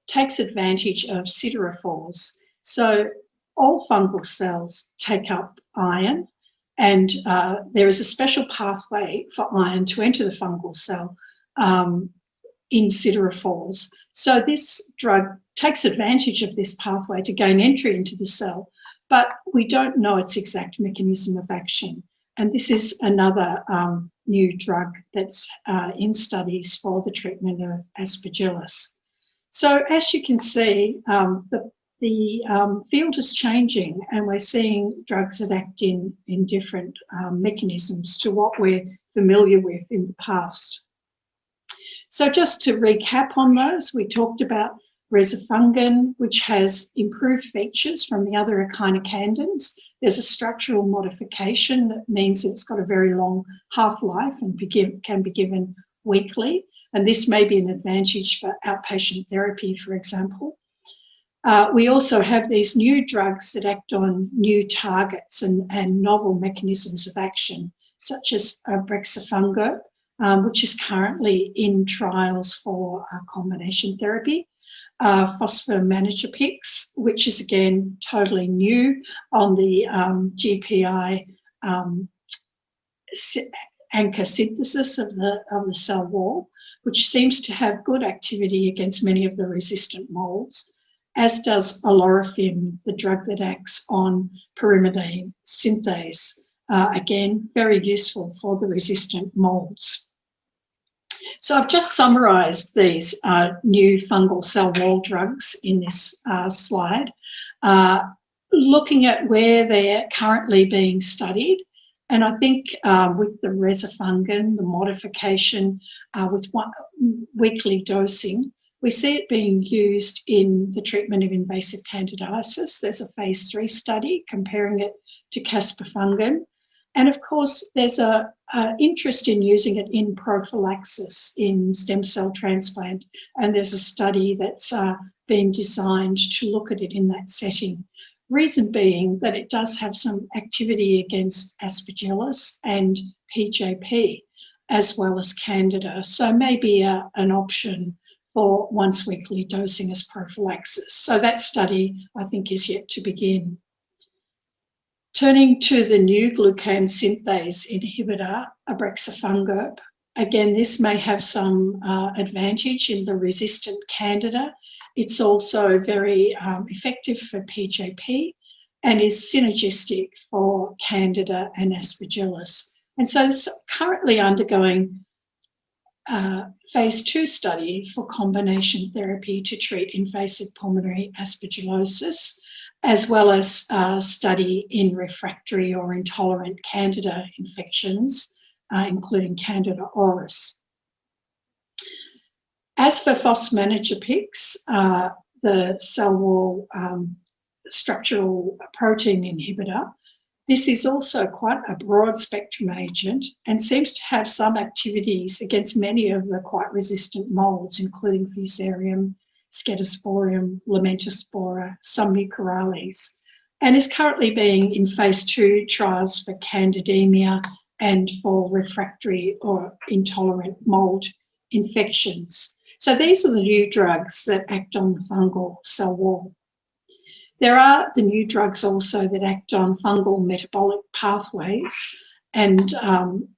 D: takes advantage of siderophores. So all fungal cells take up iron, and there is a special pathway for iron to enter the fungal cell in siderophores. So this drug takes advantage of this pathway to gain entry into the cell, but we don't know its exact mechanism of action. And this is another new drug that's in studies for the treatment of Aspergillus. So as you can see, the field is changing, and we're seeing drugs that act in different mechanisms to what we're familiar with in the past. So just to recap on those, we talked about resifungin, which has improved features from the other echinocandins. There's a structural modification that means that it's got a very long half-life and can be given weekly. And this may be an advantage for outpatient therapy, for example. We also have these new drugs that act on new targets and novel mechanisms of action, such as brexafungin, which is currently in trials for combination therapy. Phosphomanogepix, which is again totally new on the GPI anchor synthesis of the cell wall, which seems to have good activity against many of the resistant molds, as does olorifim, the drug that acts on pyrimidine synthase. Again, very useful for the resistant molds. So I've just summarised these new fungal cell wall drugs in this slide, looking at where they're currently being studied. And I think with the resifungin, the modification with weekly dosing, we see it being used in the treatment of invasive candidiasis. There's a phase 3 study comparing it to caspofungin. And of course, there's an interest in using it in prophylaxis in stem cell transplant. And there's a study that's been designed to look at it in that setting. Reason being that it does have some activity against Aspergillus and PJP, as well as Candida. So maybe an option for once weekly dosing as prophylaxis. So that study, I think, is yet to begin. Turning to the new glucan synthase inhibitor, brexafungin, again, this may have some advantage in the resistant Candida. It's also very effective for PJP and is synergistic for Candida and Aspergillus. And so it's currently undergoing phase 2 study for combination therapy to treat invasive pulmonary aspergillosis, as well as study in refractory or intolerant Candida infections, including Candida auris. As for phosphomanogepix, the cell wall structural protein inhibitor, this is also quite a broad spectrum agent and seems to have some activities against many of the quite resistant molds, including Fusarium, Scedosporium, Lamentaspora, some Mucorales, and is currently being in phase 2 trials for candidemia and for refractory or intolerant mold infections. So these are the new drugs that act on the fungal cell wall. There are the new drugs also that act on fungal metabolic pathways, and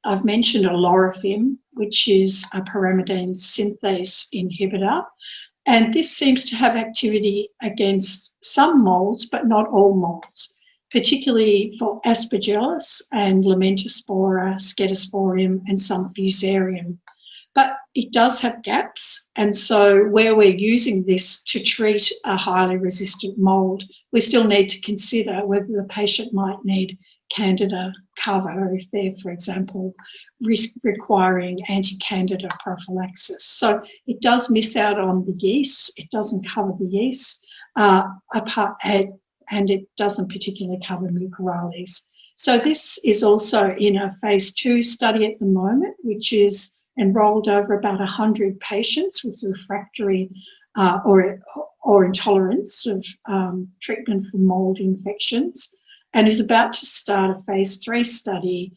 D: I've mentioned olorifim, which is a pyrimidine synthase inhibitor. And this seems to have activity against some molds, but not all molds, particularly for Aspergillus and Lamentaspora, Scedosporium, and some Fusarium. But it does have gaps. And so where we're using this to treat a highly resistant mold, we still need to consider whether the patient might need Candida cover if they're, for example, requiring anti-Candida prophylaxis. So it does miss out on the yeast. It doesn't cover the yeast, and it doesn't particularly cover Mucorales. So this is also in a phase 2 study at the moment, which is enrolled over about 100 patients with refractory or intolerance of treatment for mold infections, and is about to start a phase 3 study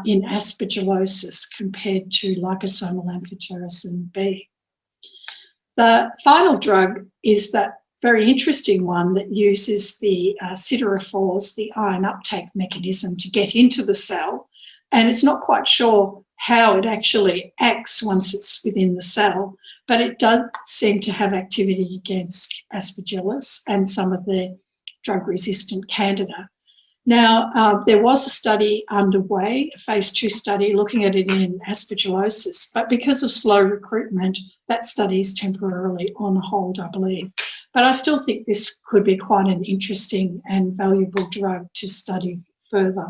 D: in aspergillosis compared to liposomal amphotericin B. The final drug is that very interesting one that uses the siderophores, the ion uptake mechanism, to get into the cell, and it's not quite sure how it actually acts once it's within the cell, but it does seem to have activity against Aspergillus and some of the drug-resistant Candida. Now, there was a study underway, a phase 2 study, looking at it in aspergillosis, but because of slow recruitment, that study is temporarily on hold, I believe. But I still think this could be quite an interesting and valuable drug to study further.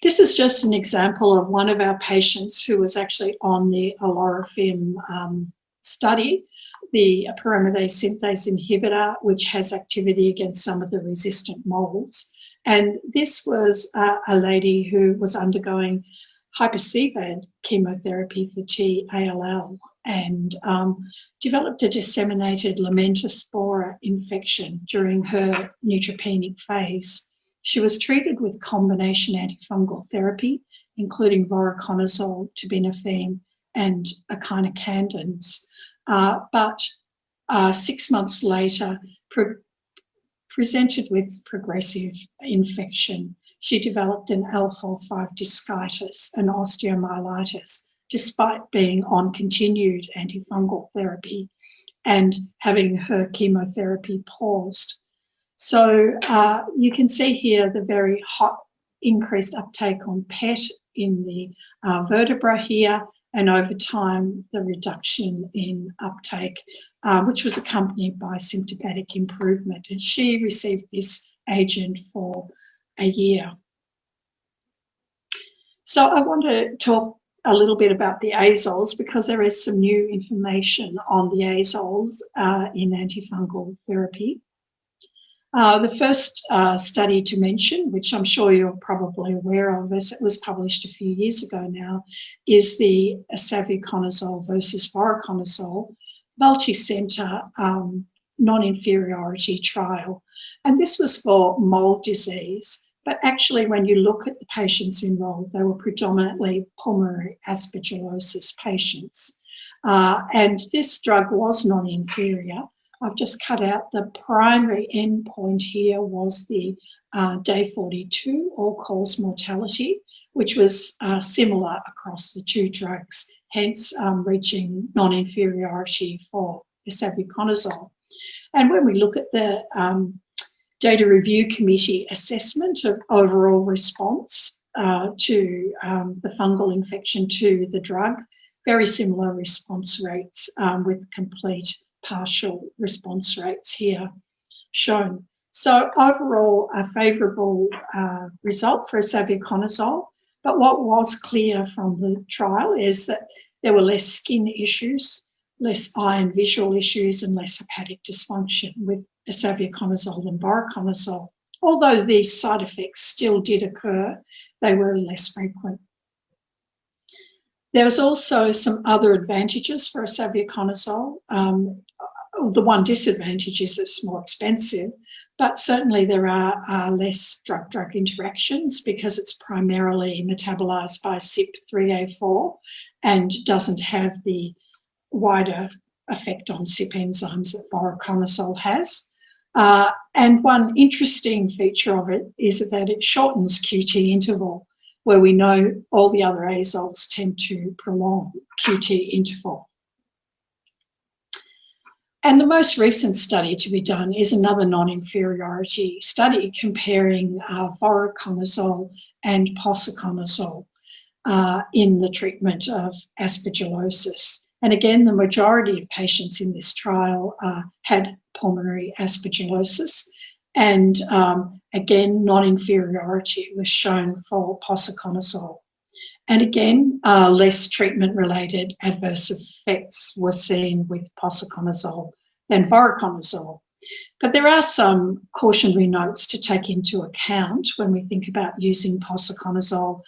D: This is just an example of one of our patients who was actually on the olorofim study, the pyrimidine synthase inhibitor, which has activity against some of the resistant molds. And this was a lady who was undergoing hypercVAD chemotherapy for T-ALL and developed a disseminated lamentaspora infection during her neutropenic phase. She was treated with combination antifungal therapy, including voriconazole, terbinafine, and echinocandins. But 6 months later, presented with progressive infection. She developed an L4-5 discitis and osteomyelitis, despite being on continued antifungal therapy and having her chemotherapy paused. So you can see here the very hot increased uptake on PET in the vertebra here, and over time, the reduction in uptake, which was accompanied by symptomatic improvement. And she received this agent for a year. So I want to talk a little bit about the azoles because there is some new information on the azoles in antifungal therapy. The first study to mention, which I'm sure you're probably aware of as it was published a few years ago now, is the savuconazole versus voriconazole multi-centre non-inferiority trial. And this was for mold disease, but actually when you look at the patients enrolled, they were predominantly pulmonary aspergillosis patients. And this drug was non-inferior. I've just cut out the primary endpoint here was the day 42 all-cause mortality, which was similar across the two drugs, hence reaching non-inferiority for the savuconazole. And when we look at the Data Review Committee assessment of overall response to the fungal infection to the drug, very similar response rates with complete partial response rates here shown. So overall, a favourable result for savuconazole. But what was clear from the trial is that there were less skin issues, less eye and visual issues, and less hepatic dysfunction with savuconazole than voriconazole. Although these side effects still did occur, they were less frequent. There was also some other advantages for savuconazole. The one disadvantage is it's more expensive, but certainly there are less drug-drug interactions because it's primarily metabolized by CYP3A4 and doesn't have the wider effect on CYP enzymes that voriconazole has. And one interesting feature of it is that it shortens QT interval, where we know all the other azoles tend to prolong QT interval. And the most recent study to be done is another non-inferiority study comparing voriconazole and posaconazole in the treatment of aspergillosis. And again, the majority of patients in this trial had pulmonary aspergillosis. And again, non-inferiority was shown for posaconazole. And again, less treatment-related adverse effects were seen with posaconazole than voriconazole. But there are some cautionary notes to take into account when we think about using posaconazole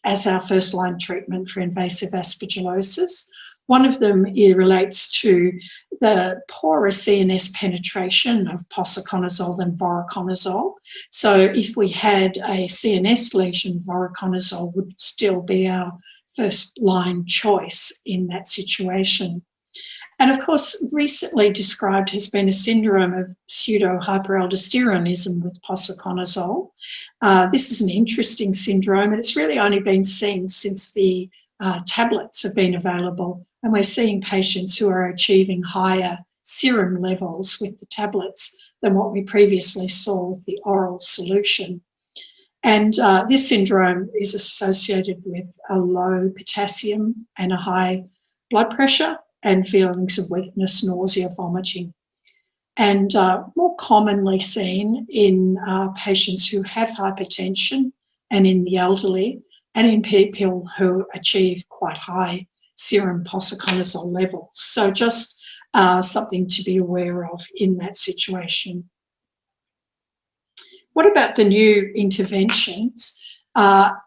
D: as our first-line treatment for invasive aspergillosis. One of them relates to the poorer CNS penetration of posaconazole than voriconazole. So if we had a CNS lesion, voriconazole would still be our first-line choice in that situation. And of course, recently described has been a syndrome of pseudo-hyperaldosteronism with posaconazole. This is an interesting syndrome, and it's really only been seen since the tablets have been available, and we're seeing patients who are achieving higher serum levels with the tablets than what we previously saw with the oral solution. And this syndrome is associated with a low potassium and a high blood pressure and feelings of weakness, nausea, vomiting. And more commonly seen in patients who have hypertension and in the elderly and in people who achieve quite high serum posaconazole levels. So just something to be aware of in that situation. What about the new interventions?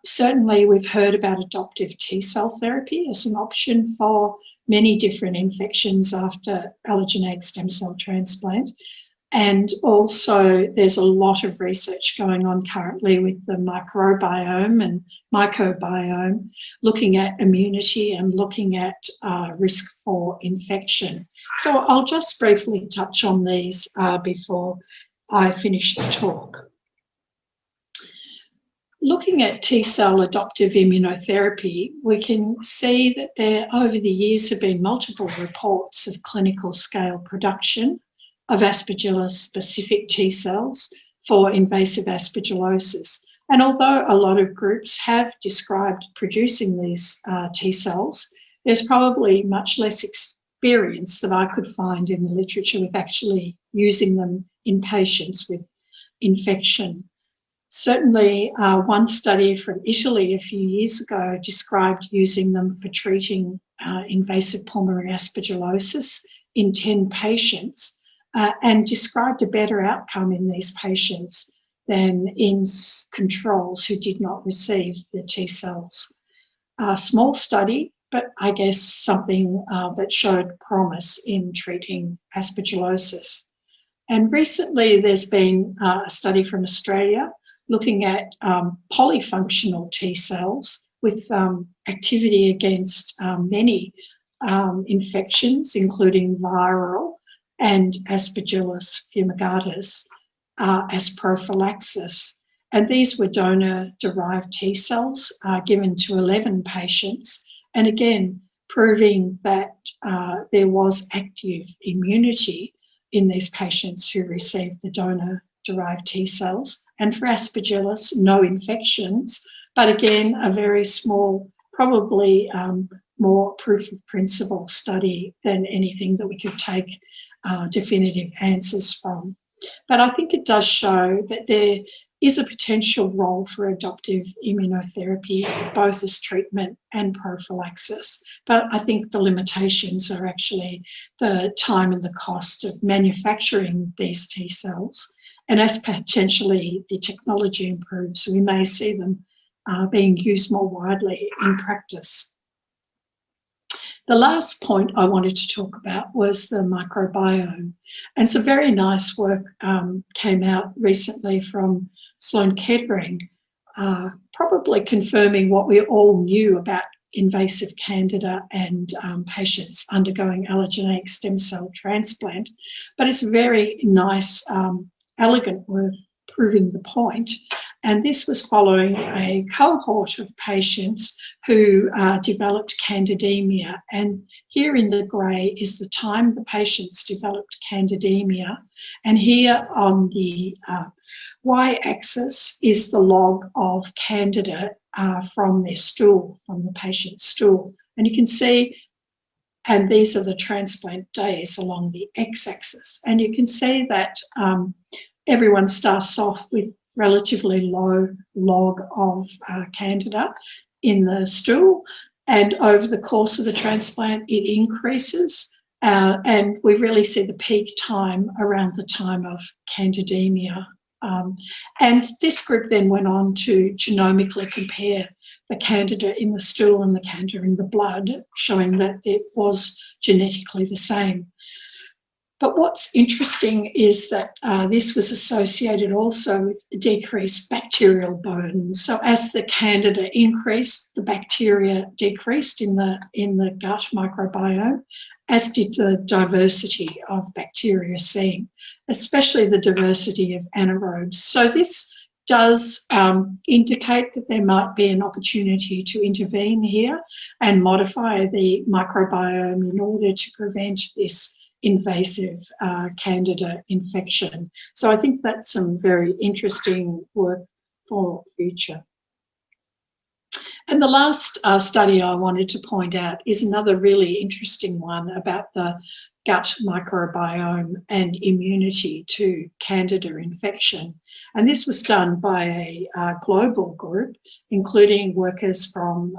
D: Certainly we've heard about adoptive T-cell therapy as an option for many different infections after allogeneic stem cell transplant. And also there's a lot of research going on currently with the microbiome and mycobiome, looking at immunity and looking at risk for infection. So I'll just briefly touch on these before I finish the talk. Looking at T-cell adoptive immunotherapy, we can see that there over the years have been multiple reports of clinical scale production of Aspergillus-specific T-cells for invasive aspergillosis. And although a lot of groups have described producing these T-cells, there's probably much less experience that I could find in the literature with actually using them in patients with infection. Certainly, one study from Italy a few years ago described using them for treating invasive pulmonary aspergillosis in 10 patients and described a better outcome in these patients than in controls who did not receive the T-cells. A small study, but I guess something that showed promise in treating aspergillosis. And recently there's been a study from Australia looking at polyfunctional T-cells with activity against many infections, including viral and Aspergillus fumigatus as prophylaxis. And these were donor-derived T-cells given to 11 patients. And again, proving that there was active immunity in these patients who received the donor-derived T-cells. And for Aspergillus, no infections, but again, a very small, probably more proof of principle study than anything that we could take definitive answers from. But I think it does show that there is a potential role for adoptive immunotherapy, both as treatment and prophylaxis. But I think the limitations are actually the time and the cost of manufacturing these T-cells. And as potentially the technology improves, we may see them being used more widely in practice. The last point I wanted to talk about was the microbiome. And some very nice work came out recently from Sloan Kettering, probably confirming what we all knew about invasive candida and patients undergoing allogeneic stem cell transplant. But it's very nice, elegant work proving the point. And this was following a cohort of patients who developed candidemia. And here in the grey is the time the patients developed candidemia. And here on the y-axis is the log of candida from their stool, from the patient's stool. And you can see, and these are the transplant days along the x-axis. And you can see that everyone starts off with relatively low log of candida in the stool, and over the course of the transplant it increases, and we really see the peak time around the time of candidemia. And this group then went on to genomically compare the candida in the stool and the candida in the blood, showing that it was genetically the same. But what's interesting is that this was associated also with decreased bacterial burden. So as the candida increased, the bacteria decreased in the gut microbiome, as did the diversity of bacteria seen, especially the diversity of anaerobes. So this does indicate that there might be an opportunity to intervene here and modify the microbiome in order to prevent this invasive Candida infection. So I think that's some very interesting work for future. And the last study I wanted to point out is another really interesting one about the gut microbiome and immunity to Candida infection. And this was done by a global group, including workers from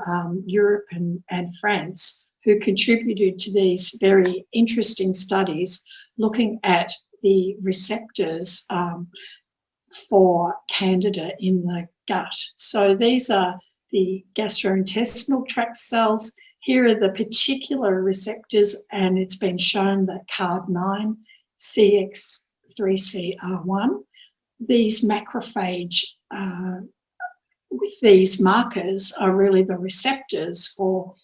D: Europe and France, who contributed to these very interesting studies looking at the receptors for Candida in the gut. So these are the gastrointestinal tract cells. Here are the particular receptors, and it's been shown that CARD9, CX3CR1, these macrophage with these markers are really the receptors for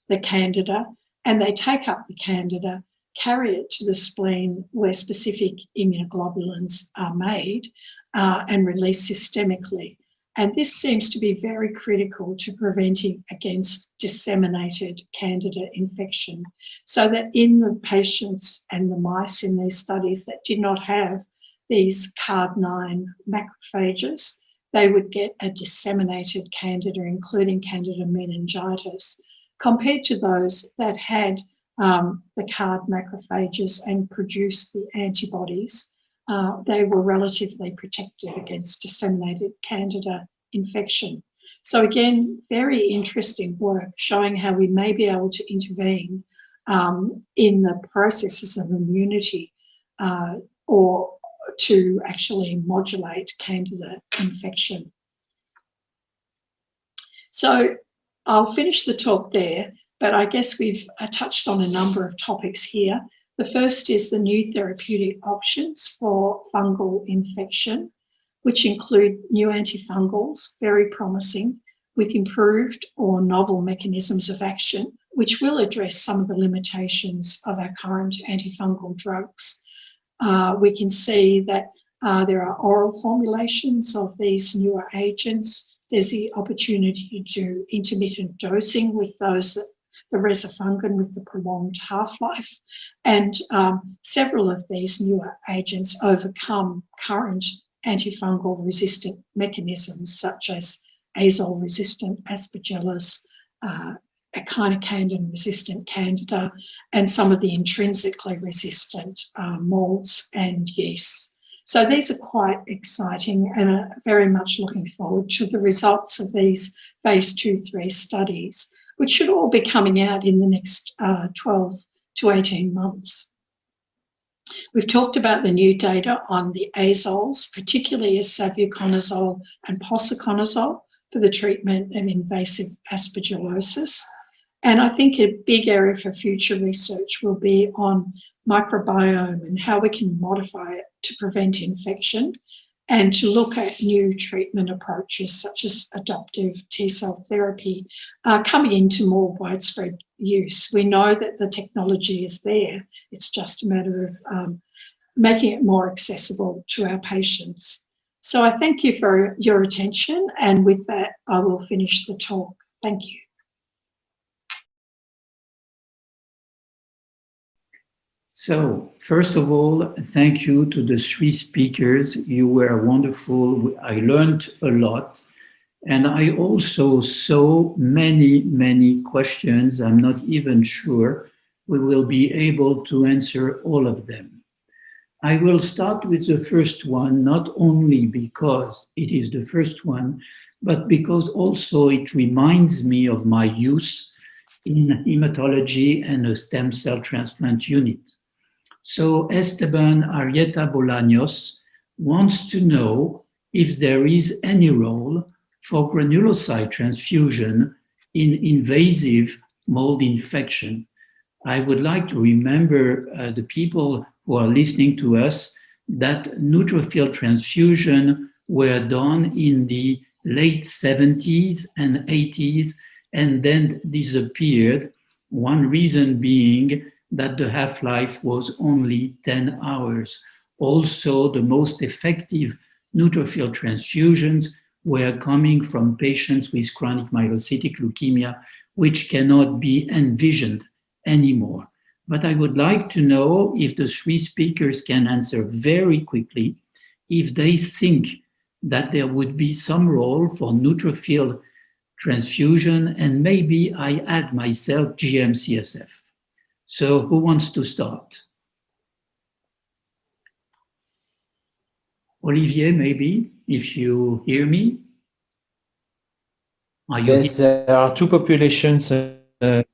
D: the Candida, and they take up the Candida, carry it to the spleen where specific immunoglobulins are made and released systemically. And this seems to be very critical to preventing against disseminated Candida infection, so that in the patients and the mice in these studies that did not have these CARD9 macrophages, they would get a disseminated Candida, including Candida meningitis, compared to those that had the CARD macrophages and produced the antibodies. They were relatively protected against disseminated Candida infection. So again, very interesting work showing how we may be able to intervene in the processes of immunity or to actually modulate Candida infection. So I'll finish the talk there, but I guess we've touched on a number of topics here. The first is the new therapeutic options for fungal infection, which include new antifungals, very promising, with improved or novel mechanisms of action, which will address some of the limitations of our current antifungal drugs. We can see that there are oral formulations of these newer agents. There's the opportunity to do intermittent dosing with those that the resofungin with the prolonged half-life, and several of these newer agents overcome current antifungal resistant mechanisms such as azole-resistant Aspergillus, echinocandin-resistant Candida, and some of the intrinsically resistant molds and yeasts. So these are quite exciting, and are very much looking forward to the results of these phase 2-3 studies, which should all be coming out in the next 12 to 18 months. We've talked about the new data on the azoles, particularly as savuconazole and posaconazole for the treatment of invasive aspergillosis. And I think a big area for future research will be on microbiome and how we can modify it to prevent infection, and to look at new treatment approaches such as adoptive T-cell therapy coming into more widespread use. We know that the technology is there. It's just a matter of making it more accessible to our patients. So I thank you for your attention, and with that, I will finish the talk. Thank you.
A: So, first of all, thank you to the three speakers. You were wonderful. I learned a lot. And I also saw many questions. I'm not even sure we will be able to answer all of them. I will start with the first one, not only because it is the first one, but because also it reminds me of my youth in hematology and a stem cell transplant unit. So Esteban Arrieta Bolaños wants to know if there is any role for granulocyte transfusion in invasive mold infection. I would like to remember the people who are listening to us that neutrophil transfusion were done in the late 70s and 80s and then disappeared. One reason being that the half-life was only 10 hours. Also, the most effective neutrophil transfusions were coming from patients with chronic myelocytic leukemia, which cannot be envisioned anymore. but I would like to know if the three speakers can answer very quickly if they think that there would be some role for neutrophil transfusion, and maybe I add myself GM-CSF. So who wants to start? Olivier, maybe, if you hear me.
B: Yes, there are two populations. There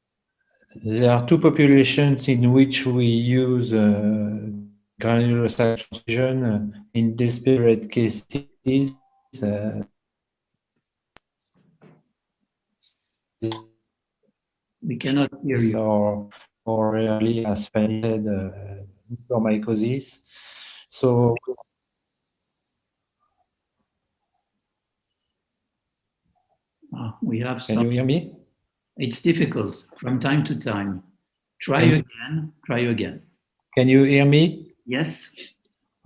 B: are two populations in which we use granulocyte transfusion in desperate cases.
A: We cannot hear you.
B: Or rarely, as Fanny said, mucormycosis. So
A: we have
B: can you hear me?
A: It's difficult from time to time. Try again.
B: Can you hear me?
A: Yes.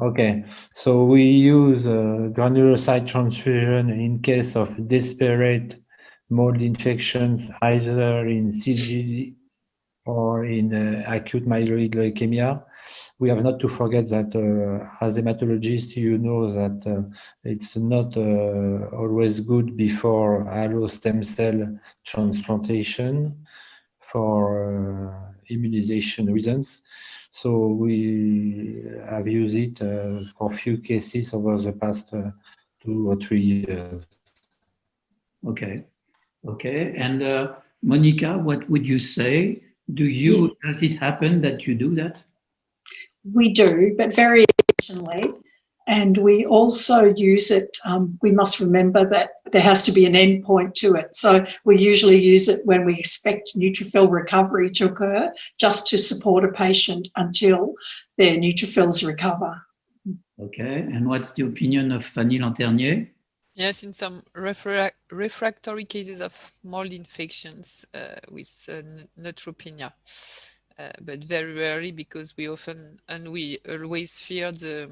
B: Okay, so we use granulocyte transfusion in case of desperate mold infections, either in CGD or in acute myeloid leukemia. We have not to forget that as hematologists, you know that it's not always good before allo stem cell transplantation for immunization reasons. So we have used it for few cases over the past 2 or 3 years.
A: Okay. And Monica, what would you say? Does it happen that you do that?
D: We do, but very occasionally. And we also use it, we must remember that there has to be an endpoint to it. So we usually use it when we expect neutrophil recovery to occur, just to support a patient until their neutrophils recover.
A: Okay, and what's the opinion of Fanny Lanternier?
C: Yes, in some refractory cases of mold infections with neutropenia. But very rarely, because we always fear the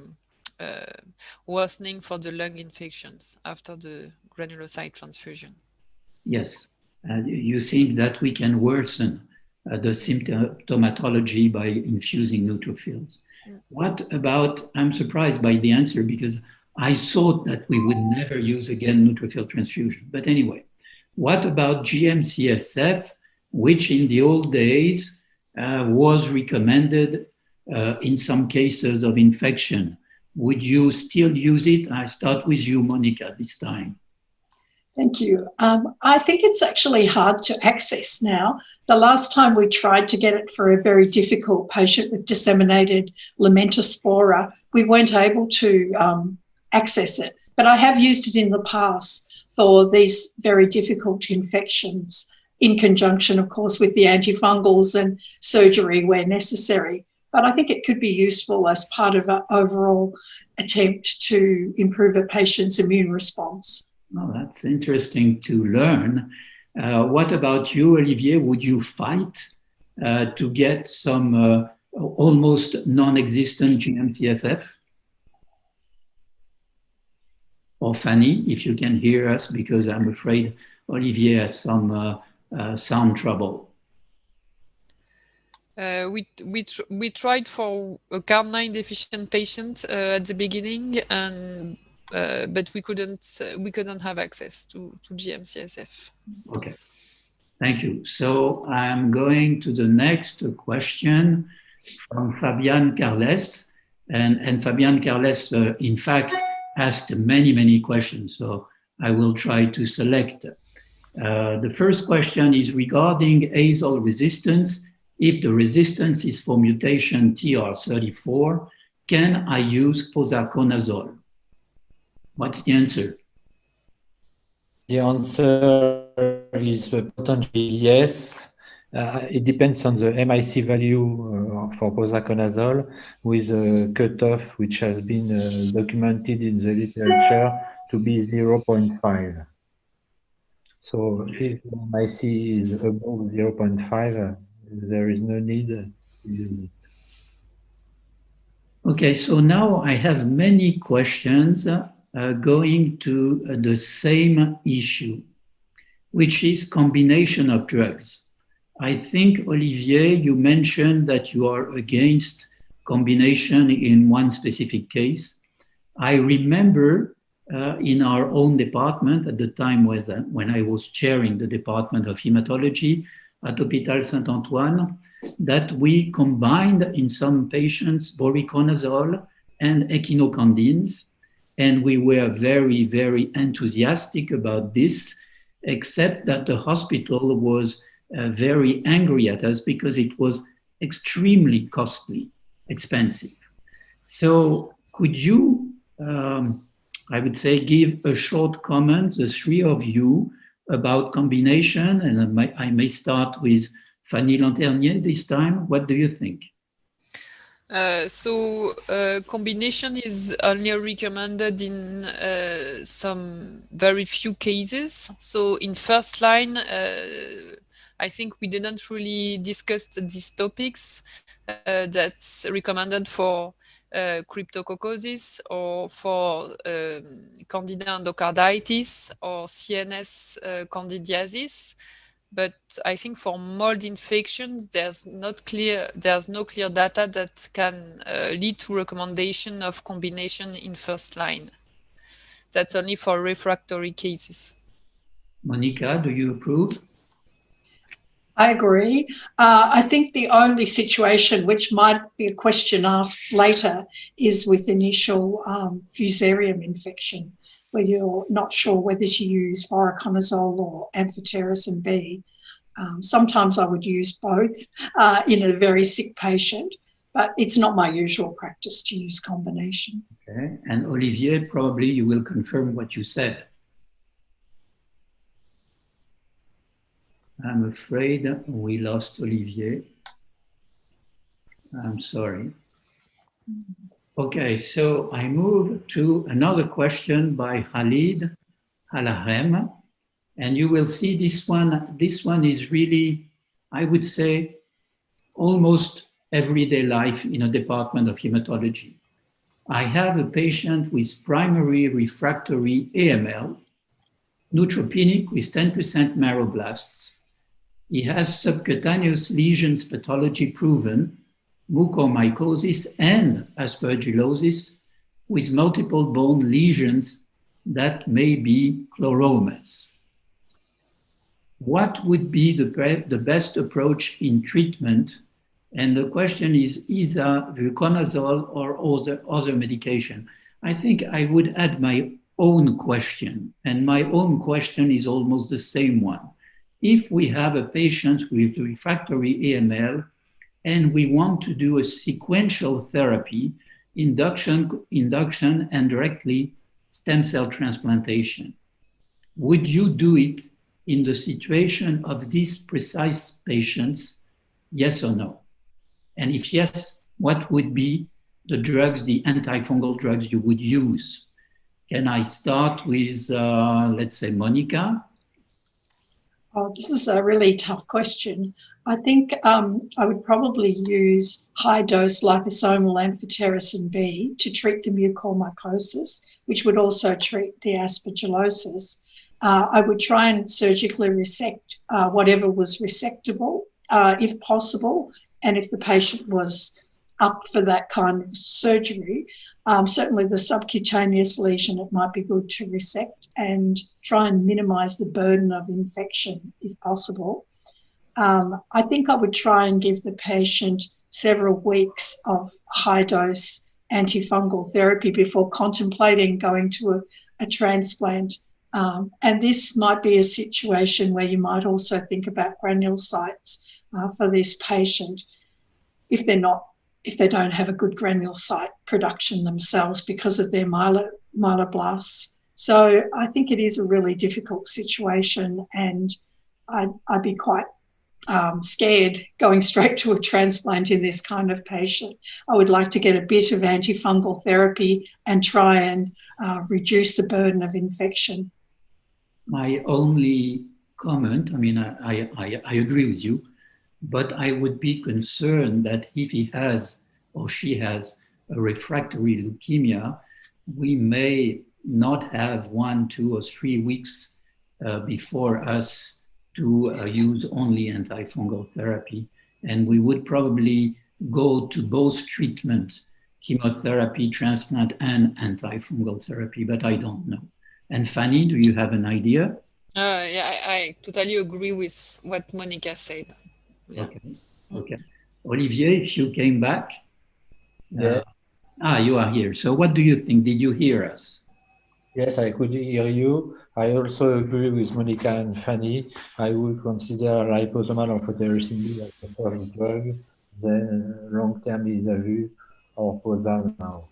C: worsening for the lung infections after the granulocyte transfusion. Yes.
A: You think that we can worsen the symptomatology by infusing neutrophils. What about, I'm surprised by the answer because I thought that we would never use again neutrophil transfusion. But anyway, what about GM-CSF, which in the old days was recommended in some cases of infection? Would you still use it? I start with you, Monica, this time.
D: Thank you. I think it's actually hard to access now. The last time we tried to get it for a very difficult patient with disseminated lamentaspora, we weren't able to access it. But I have used it in the past for these very difficult infections, in conjunction, of course, with the antifungals and surgery where necessary. But I think it could be useful as part of an overall attempt to improve a patient's immune response.
A: Oh, that's interesting to learn. What about you, Olivier? Would you fight to get some almost non-existent GM-CSF? Or Fanny, if you can hear us, because I'm afraid Olivier has some sound trouble.
C: We tried for a CAR9 deficient patient at the beginning, and but we couldn't have access to GM-CSF.
A: Okay, thank you. So I'm going to the next question from Fabian Carles, and Fabian Carles, in fact, asked many questions. So I will try to select. The first question is regarding azole resistance. If the resistance is for mutation TR34, can I use posaconazole? What's the answer?
B: The answer is potentially yes. It depends on the MIC value for posaconazole, with a cutoff which has been documented in the literature to be 0.5. So if the MIC is above 0.5, there is no need to use it.
A: Okay, so now I have many questions going to the same issue, which is combination of drugs. I think, Olivier, you mentioned that you are against combination in one specific case. I remember in our own department at the time when I was chairing the Department of Hematology at Hôpital Saint-Antoine, that we combined in some patients voriconazole and echinocandins, and we were very, very enthusiastic about this, except that the hospital was very angry at us because it was extremely costly, expensive. So could you, I would say, give a short comment, the three of you, about combination? And I may start with Fanny Lanternier this time. What do you think?
E: Combination is only recommended in some very few cases. So in first line, I think we didn't really discuss these topics. That's recommended for cryptococcosis or for candida endocarditis or CNS candidiasis. But I think for mold infections, there's no clear data that can lead to recommendation of combination in first line. That's only for refractory cases.
A: Monica, do you approve?
D: I agree. I think the only situation which might be a question asked later is with initial fusarium infection, where you're not sure whether to use voriconazole or amphotericin B. Sometimes I would use both in a very sick patient, but it's not my usual practice to use combination.
A: Okay. And Olivier, probably you will confirm what you said. I'm afraid we lost Olivier. I'm sorry. Okay, so I move to another question by Khalid Halahem. And you will see this one is really, I would say, almost everyday life in a department of hematology. I have a patient with primary refractory AML, neutropenic with 10% marrowblasts. He has subcutaneous lesions pathology proven, mucormycosis and aspergillosis with multiple bone lesions that may be chloromas. What would be the best approach in treatment? And the question is either voriconazole or other medication. I think I would add my own question, and my own question is almost the same one. If we have a patient with refractory AML and we want to do a sequential therapy, induction and directly stem cell transplantation, would you do it in the situation of these precise patients, yes or no? And if yes, what would be the drugs, the antifungal drugs you would use? Can I start with, let's say, Monica?
D: Oh, this is a really tough question. I think I would probably use high-dose liposomal amphotericin B to treat the mucormycosis, which would also treat the aspergillosis. I would try and surgically resect whatever was resectable, if possible, and if the patient was up for that kind of surgery. Certainly the subcutaneous lesion, it might be good to resect and try and minimise the burden of infection if possible. I think I would try and give the patient several weeks of high-dose antifungal therapy before contemplating going to a transplant. And this might be a situation where you might also think about granulocytes for this patient if they don't have a good granulocyte production themselves because of their myeloblasts. So I think it is a really difficult situation, and I'd be quite scared going straight to a transplant in this kind of patient. I would like to get a bit of antifungal therapy and try and reduce the burden of infection.
A: My only comment, I mean, I agree with you, but I would be concerned that if he has or she has a refractory leukemia, we may not have 1, 2, or 3 weeks before us to use only antifungal therapy. And we would probably go to both treatment, chemotherapy, transplant, and antifungal therapy, but I don't know. And Fanny, do you have an idea?
E: Yeah, I totally agree with what Monica said. Yeah.
A: Okay. Okay. Olivier, if you came back.
B: Yeah.
A: You are here. So what do you think? Did you hear us?
B: Yes, I could hear you. I also agree with Monica and Fanny. I would consider liposomal amphotericin B as the first drug, then long-term Isavue or Pozan now.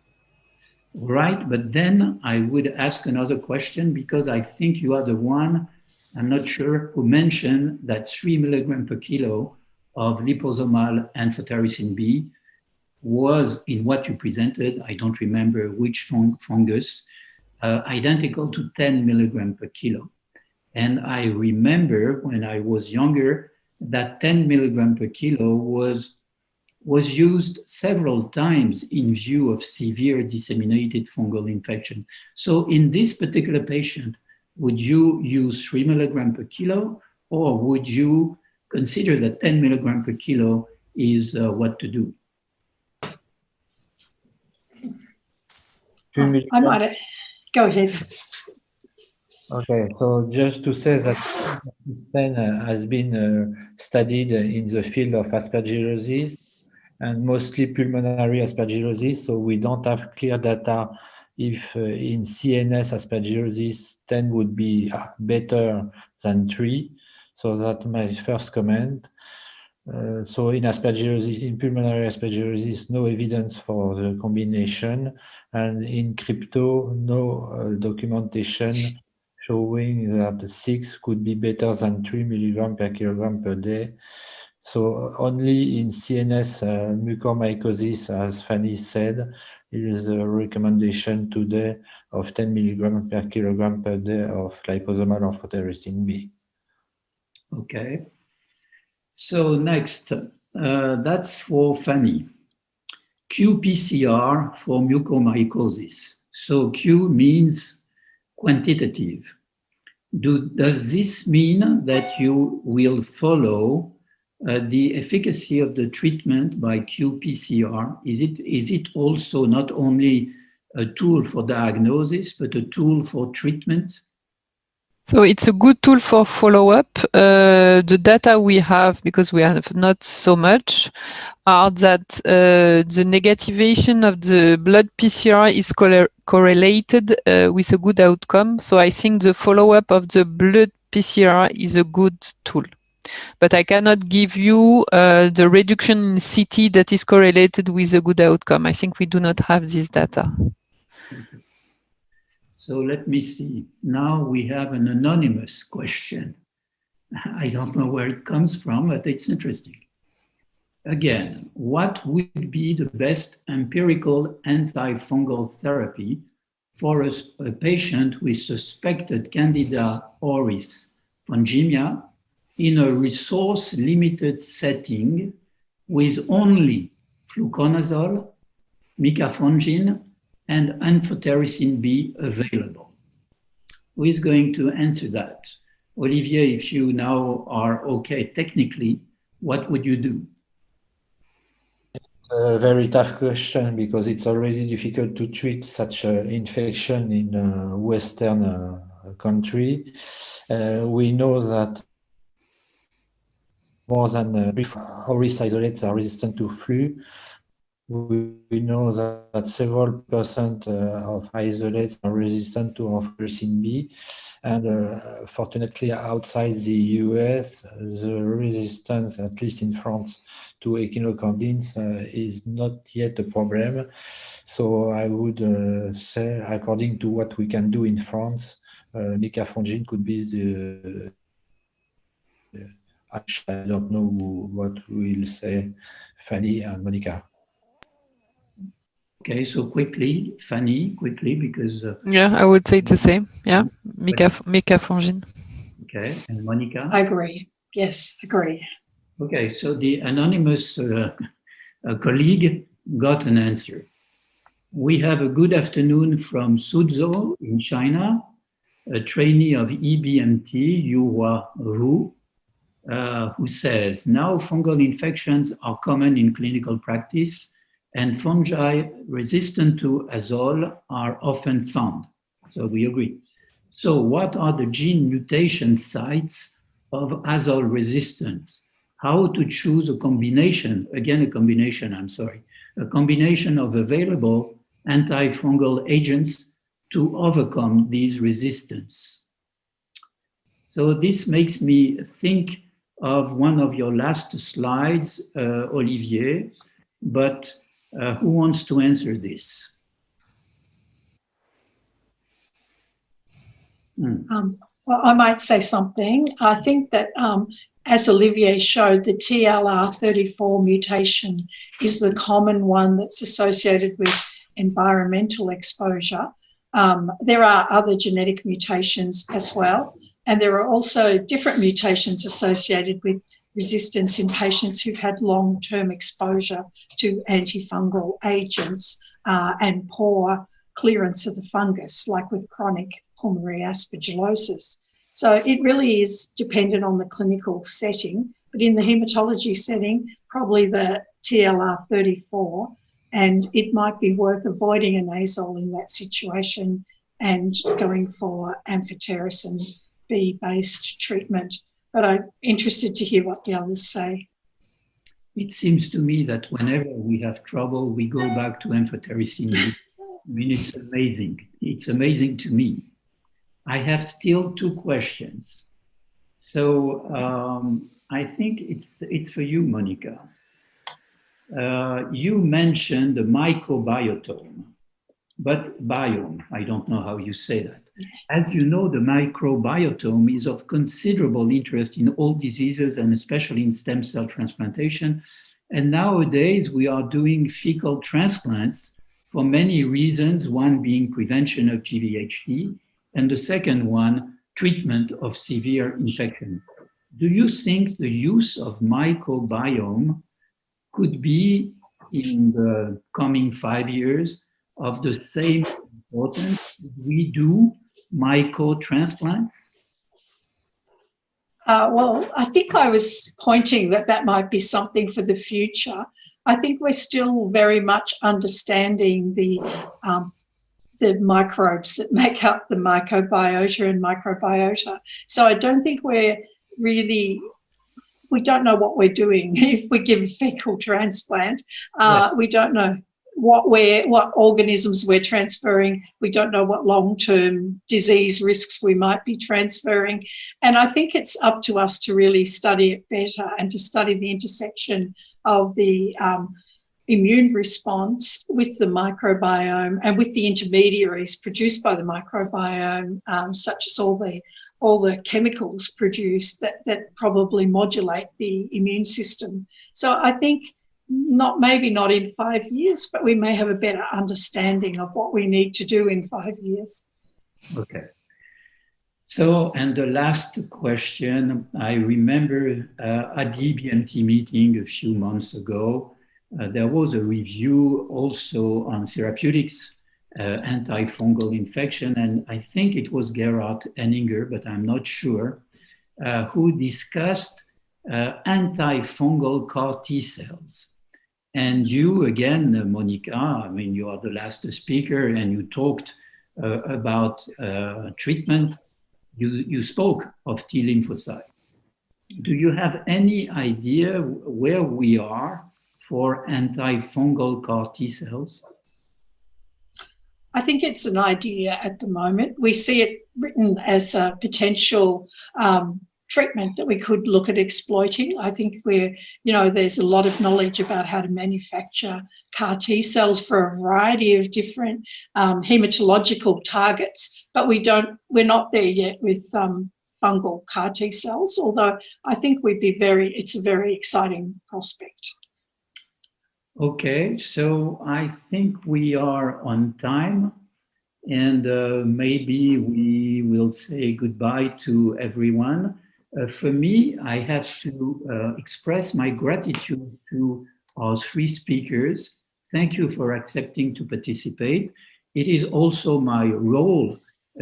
A: Right, but then I would ask another question because I think you are the one, I'm not sure, who mentioned that 3 milligram per kilo of liposomal amphotericin B was in what you presented, I don't remember which fungus, identical to 10 milligram per kilo. And I remember when I was younger that 10 milligram per kilo was used several times in view of severe disseminated fungal infection. So in this particular patient, would you use 3 milligram per kilo, or would you consider that 10 milligram per kilo is what to do?
D: I might go ahead.
B: Okay, so just to say that persistence has been studied in the field of aspergillosis and mostly pulmonary aspergillosis, so we don't have clear data if in CNS aspergillosis 10 would be better than 3. So that's my first comment. So in aspergillosis, in pulmonary aspergillosis, no evidence for the combination, and in crypto, no documentation showing that 6 could be better than 3 milligram per kilogram per day. So only in CNS mucormycosis, as Fanny said, is a recommendation today of 10 milligram per kilogram per day of liposomal amphotericin B.
A: Okay. So next, that's for Fanny. qPCR for mucormycosis. So Q means quantitative. Does this mean that you will follow the efficacy of the treatment by qPCR? Is it also not only a tool for diagnosis, but a tool for treatment?
E: So it's a good tool for follow-up. The data we have, because we have not so much, are that the negativation of the blood PCR is correlated with a good outcome. So I think the follow-up of the blood PCR is a good tool. But I cannot give you the reduction in CT that is correlated with a good outcome. I think we do not have this data.
A: Okay. So let me see. Now we have an anonymous question. I don't know where it comes from, but it's interesting. Again, what would be the best empirical antifungal therapy for a patient with suspected Candida auris fungemia in a resource-limited setting with only fluconazole, micafungin, and amphotericin B available? Who is going to answer that? Olivier, if you now are okay technically, what would you do?
B: A very tough question because it's already difficult to treat such an infection in a Western country. We know that more than auris isolates are resistant to flu. We know that several percent of isolates are resistant to amphotericin B, and fortunately outside the US, the resistance, at least in France, to echinocandins is not yet a problem. So I would say, according to what we can do in France, micafungin could be the I don't know what will say Fanny and Monica.
A: Okay, so quickly, Fanny, quickly, because...
E: yeah, I would say the same. Yeah, micafungin.
A: Okay, and Monica?
D: I agree. Yes, agree.
A: Okay, so the anonymous colleague got an answer. We have a good afternoon from Suzhou in China, a trainee of EBMT, Yuhua Ru. who says, now fungal infections are common in clinical practice and fungi resistant to azole are often found. So we agree. So what are the gene mutation sites of azole resistance? How to choose a combination, again, a combination of available antifungal agents to overcome these resistance. So this makes me think of one of your last slides, Olivier, but who wants to answer this?
D: Well, I might say something. I think that as Olivier showed, the TLR34 mutation is the common one that's associated with environmental exposure. There are other genetic mutations as well, and there are also different mutations associated with resistance in patients who've had long-term exposure to antifungal agents and poor clearance of the fungus, like with chronic pulmonary aspergillosis. So it really is dependent on the clinical setting, but in the hematology setting, probably the TLR34, and it might be worth avoiding an azole in that situation and going for amphotericin B-based treatment. But I'm interested to hear what the others say.
A: It seems to me that whenever we have trouble, we go back to amphotericin B. I mean, it's amazing. It's amazing to me. I have still 2 questions. So I think it's for you, Monica. You mentioned the microbiome, but biome, I don't know how you say that. As you know, the microbiome is of considerable interest in all diseases and especially in stem cell transplantation. And nowadays we are doing fecal transplants for many reasons, one being prevention of GVHD, and the second one, treatment of severe infection. Do you think the use of microbiome could be, in the coming 5 years, of the same importance as we do mycotransplants?
D: Well, I think I was pointing that might be something for the future. I think we're still very much understanding the microbes that make up the mycobiota and microbiota. So I don't think we don't know what we're doing if we give a fecal transplant. We don't know what organisms we're transferring. We don't know what long-term disease risks we might be transferring. And I think it's up to us to really study it better and to study the intersection of the immune response with the microbiome and with the intermediaries produced by the microbiome, such as all the chemicals produced that probably modulate the immune system. So I think maybe not in 5 years, but we may have a better understanding of what we need to do in 5 years.
A: Okay. So, and the last question, I remember at the EBMT meeting a few months ago, there was a review also on therapeutics, antifungal infection, and I think it was Gerhard Henninger, but I'm not sure, who discussed antifungal CAR T cells. And you, again, Monica, I mean, you are the last speaker, and you talked about treatment. You spoke of T lymphocytes. Do you have any idea where we are for antifungal CAR T cells?
D: I think it's an idea at the moment. We see it written as a potential treatment that we could look at exploiting. I think there's a lot of knowledge about how to manufacture CAR T cells for a variety of different hematological targets, but we're not there yet with fungal CAR T cells, although I think it's a very exciting prospect.
A: Okay, so I think we are on time, and maybe we will say goodbye to everyone. For me, I have to express my gratitude to our 3 speakers. Thank you for accepting to participate. It is also my role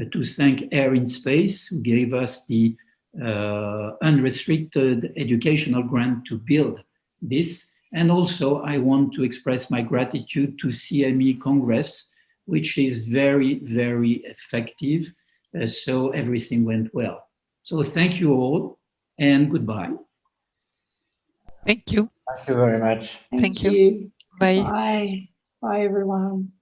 A: to thank Air in Space, who gave us the unrestricted educational grant to build this. And also, I want to express my gratitude to CME Congress, which is very, very effective. So everything went well. So thank you all, and goodbye.
E: Thank you.
B: Thank you very much.
D: Thank you.
E: Bye.
D: Bye. Bye, everyone.